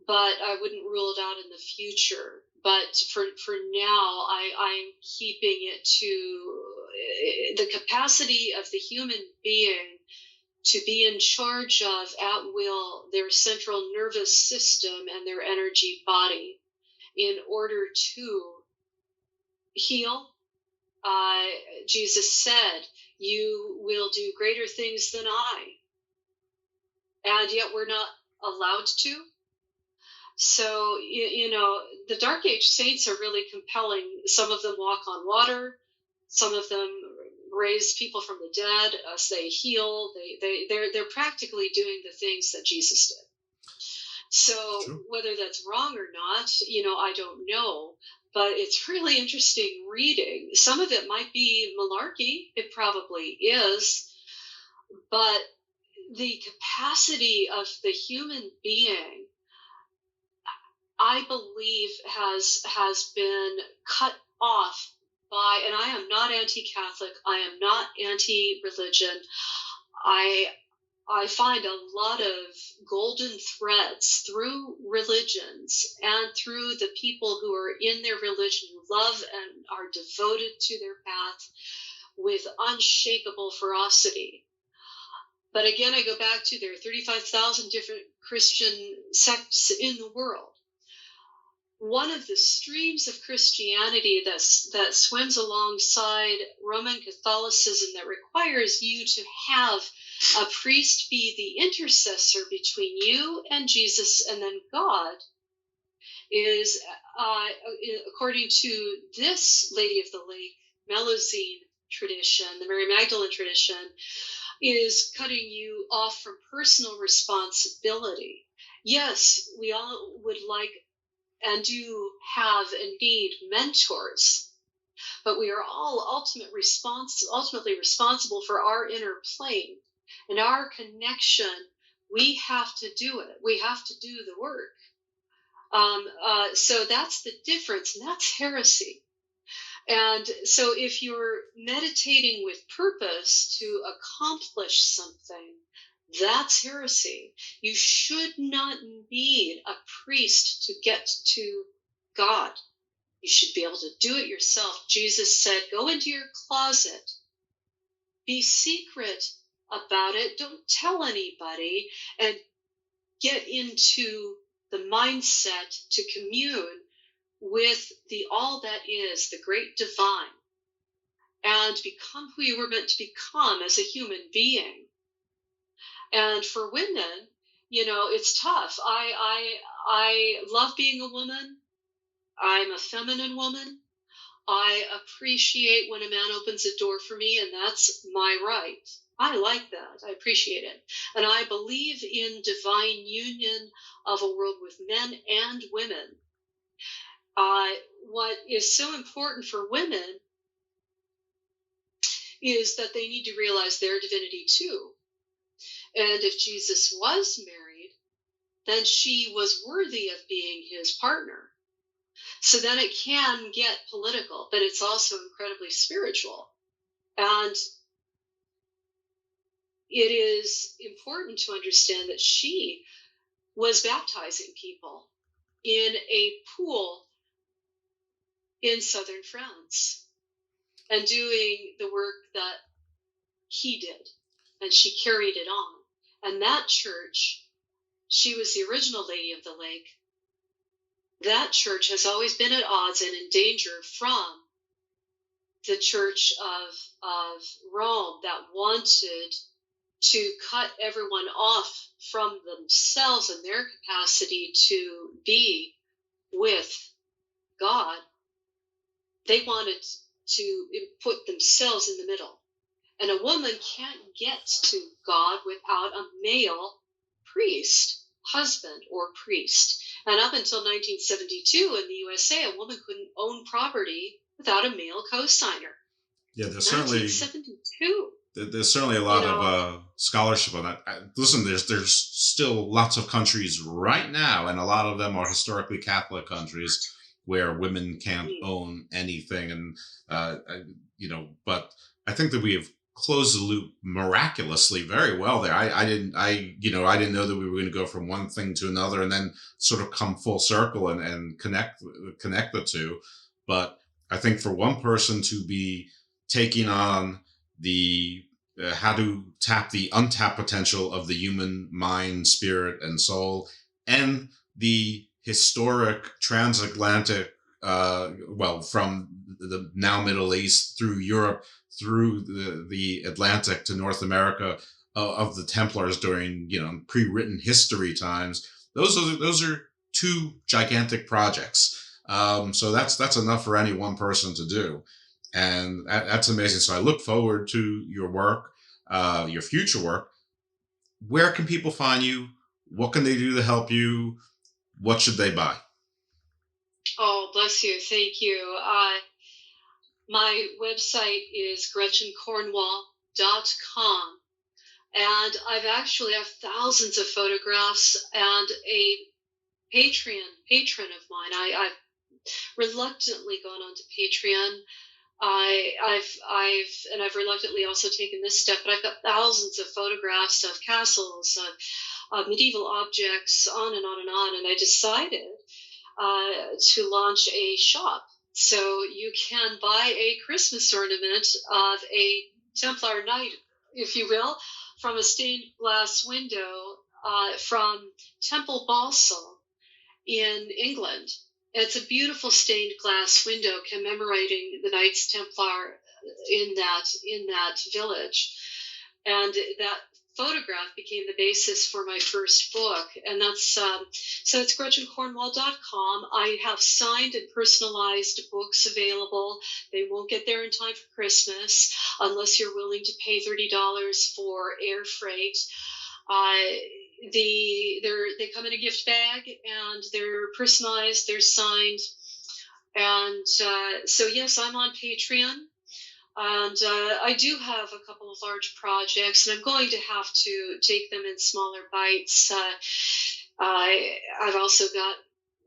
but I wouldn't rule it out in the future. But for now, I'm keeping it to the capacity of the human being to be in charge of, at will, their central nervous system and their energy body in order to heal. Jesus said, "You will do greater things than I," and yet we're not allowed to. So, the Dark Age saints are really compelling. Some of them walk on water. Some of them raise people from the dead as they heal. They're practically doing the things that Jesus did. So True. Whether that's wrong or not, I don't know. But it's really interesting reading. Some of it might be malarkey. It probably is. But the capacity of the human being, I believe, has been cut off by, and I am not anti-Catholic, I am not anti-religion, I find a lot of golden threads through religions and through the people who are in their religion, who love and are devoted to their path with unshakable ferocity. But again, I go back to there are 35,000 different Christian sects in the world. One of the streams of Christianity that swims alongside Roman Catholicism that requires you to have a priest be the intercessor between you and Jesus and then God is, according to this Lady of the Lake, Melusine tradition, the Mary Magdalene tradition, is cutting you off from personal responsibility. Yes, we all would like and do have and need mentors, but we are all ultimately responsible for our inner plane and our connection. We have to do it. We have to do the work. So that's the difference, and that's heresy. And so if you're meditating with purpose to accomplish something, that's heresy. You should not need a priest to get to God. You should be able to do it yourself. Jesus said, go into your closet. Be secret about it. Don't tell anybody. And get into the mindset to commune with the all that is, the great divine, and become who you were meant to become as a human being. And for women, it's tough. I love being a woman. I'm a feminine woman. I appreciate when a man opens a door for me, and that's my right. I like that. I appreciate it. And I believe in divine union of a world with men and women. What is so important for women is that they need to realize their divinity too. And if Jesus was married, then she was worthy of being his partner. So then it can get political, but it's also incredibly spiritual. And it is important to understand that she was baptizing people in a pool in southern France and doing the work that he did. And she carried it on. And that church, she was the original Lady of the Lake. That church has always been at odds and in danger from the Church of Rome that wanted to cut everyone off from themselves and their capacity to be with God. They wanted to put themselves in the middle. And a woman can't get to God without a male priest, husband or priest. And up until 1972 in the USA, a woman couldn't own property without a male co-signer. Yeah, there's 1972. There's certainly a lot of scholarship on that. Listen, there's still lots of countries right now, and a lot of them are historically Catholic countries where women can't own anything, and but I think that we have closed the loop miraculously very well there. I didn't know that we were going to go from one thing to another and then sort of come full circle and connect the two. But I think for one person to be taking on the how to tap the untapped potential of the human mind, spirit, and soul, and the historic transatlantic, from the now Middle East through Europe, through the Atlantic to North America, of the Templars during pre-written history times. Those are two gigantic projects. So that's enough for any one person to do. And that's amazing. So I look forward to your work, your future work. Where can people find you? What can they do to help you? What should they buy? Oh, bless you. Thank you. My website is GretchenCornwall.com. And I have thousands of photographs, and a patron of mine. I've reluctantly gone onto Patreon. I've reluctantly also taken this step, but I've got thousands of photographs of castles, of medieval objects, on and on and on. And I decided to launch a shop. So you can buy a Christmas ornament of a Templar knight, if you will, from a stained glass window from Temple Balsall in England. It's a beautiful stained glass window commemorating the Knights Templar in that village, and that photograph became the basis for my first book. And that's so it's GretchenCornwall.com. I have signed and personalized books available. They won't get there in time for Christmas unless you're willing to pay $30 for air freight. They come in a gift bag, and they're personalized, they're signed, and so yes, I'm on Patreon, and I do have a couple of large projects, and I'm going to have to take them in smaller bites. I've also got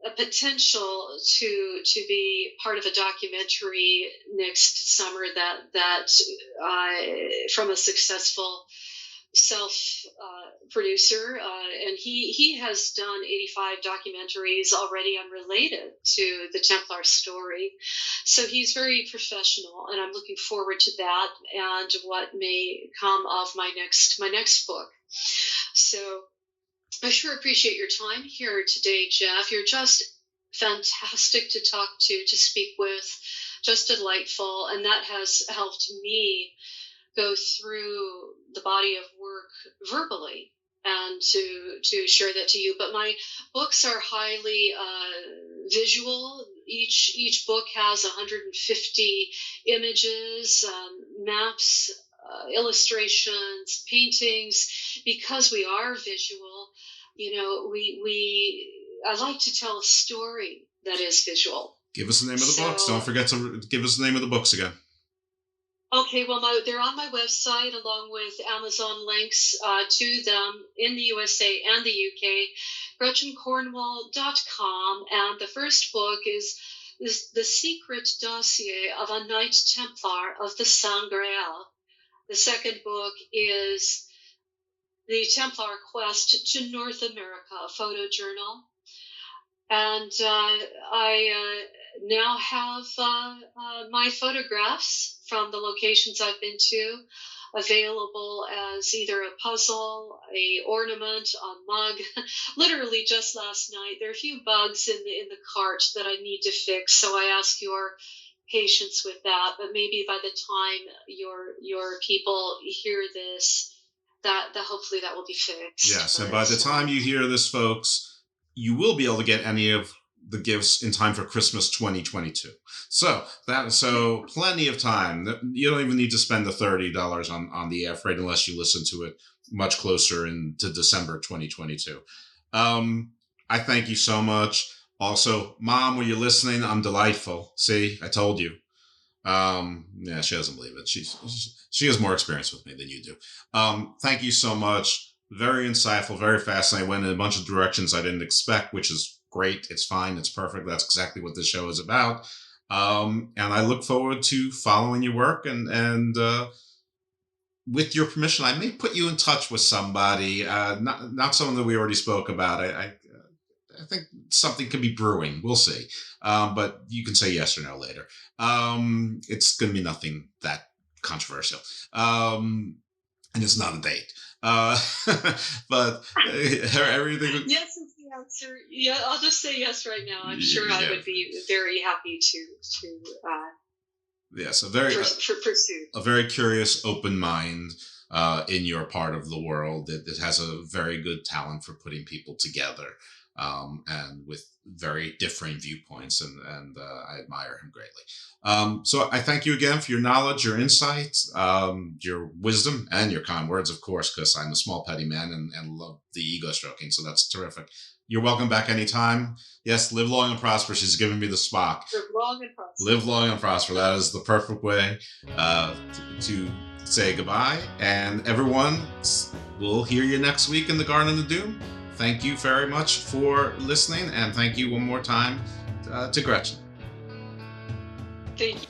a potential to be part of a documentary next summer that from a successful self-producer, and he has done 85 documentaries already unrelated to the Templar story. So he's very professional, and I'm looking forward to that and what may come of my next book. So I sure appreciate your time here today, Jeff. You're just fantastic to talk to speak with, just delightful, and that has helped me go through the body of work verbally and to share that to you. But my books are highly visual. Each book has 150 images, maps, illustrations, paintings. Because we are visual, I like to tell a story that is visual. Give us the name of the books. Don't forget to give us the name of the books again. Okay, well, they're on my website along with Amazon links to them in the USA and the UK, GretchenCornwall.com. And the first book is The Secret Dossier of a Knight Templar of the Sangreal. The second book is The Templar Quest to North America, a photojournal. And I now have my photographs from the locations I've been to available as either a puzzle, a ornament, a mug. Literally just last night, there are a few bugs in the cart that I need to fix, so I ask your patience with that. But maybe by the time your people hear this, that hopefully that will be fixed. Yes, and by the time you hear this, folks, you will be able to get any of the gifts in time for Christmas 2022. So plenty of time. You don't even need to spend the $30 on the air freight unless you listen to it much closer into December 2022. I thank you so much. Also, Mom, were you listening? I'm delightful. See, I told you. Yeah, she doesn't believe it. She has more experience with me than you do. Thank you so much. Very insightful, very fascinating. Went in a bunch of directions I didn't expect, which is great. It's fine. It's perfect. That's exactly what this show is about. And I look forward to following your work. And with your permission, I may put you in touch with somebody. Not someone that we already spoke about. I think something could be brewing. We'll see. But you can say yes or no later. It's going to be nothing that controversial. And it's not a date. But everything. Yes is the answer. Yeah, I'll just say yes right now. I'm sure I would be very happy to yes, pursue. A very curious, open mind in your part of the world that has a very good talent for putting people together, and with very differing viewpoints, and I admire him greatly. So I thank you again for your knowledge, your insights, your wisdom, and your kind words, of course, because I'm a small petty man and love the ego stroking. So that's terrific. You're welcome back anytime. Yes, live long and prosper. She's giving me the Spock. Live long and prosper. Live long and prosper. That is the perfect way to say goodbye. And everyone, we'll hear you next week in the Garden of Doom. Thank you very much for listening, and thank you one more time to Gretchen. Thank you.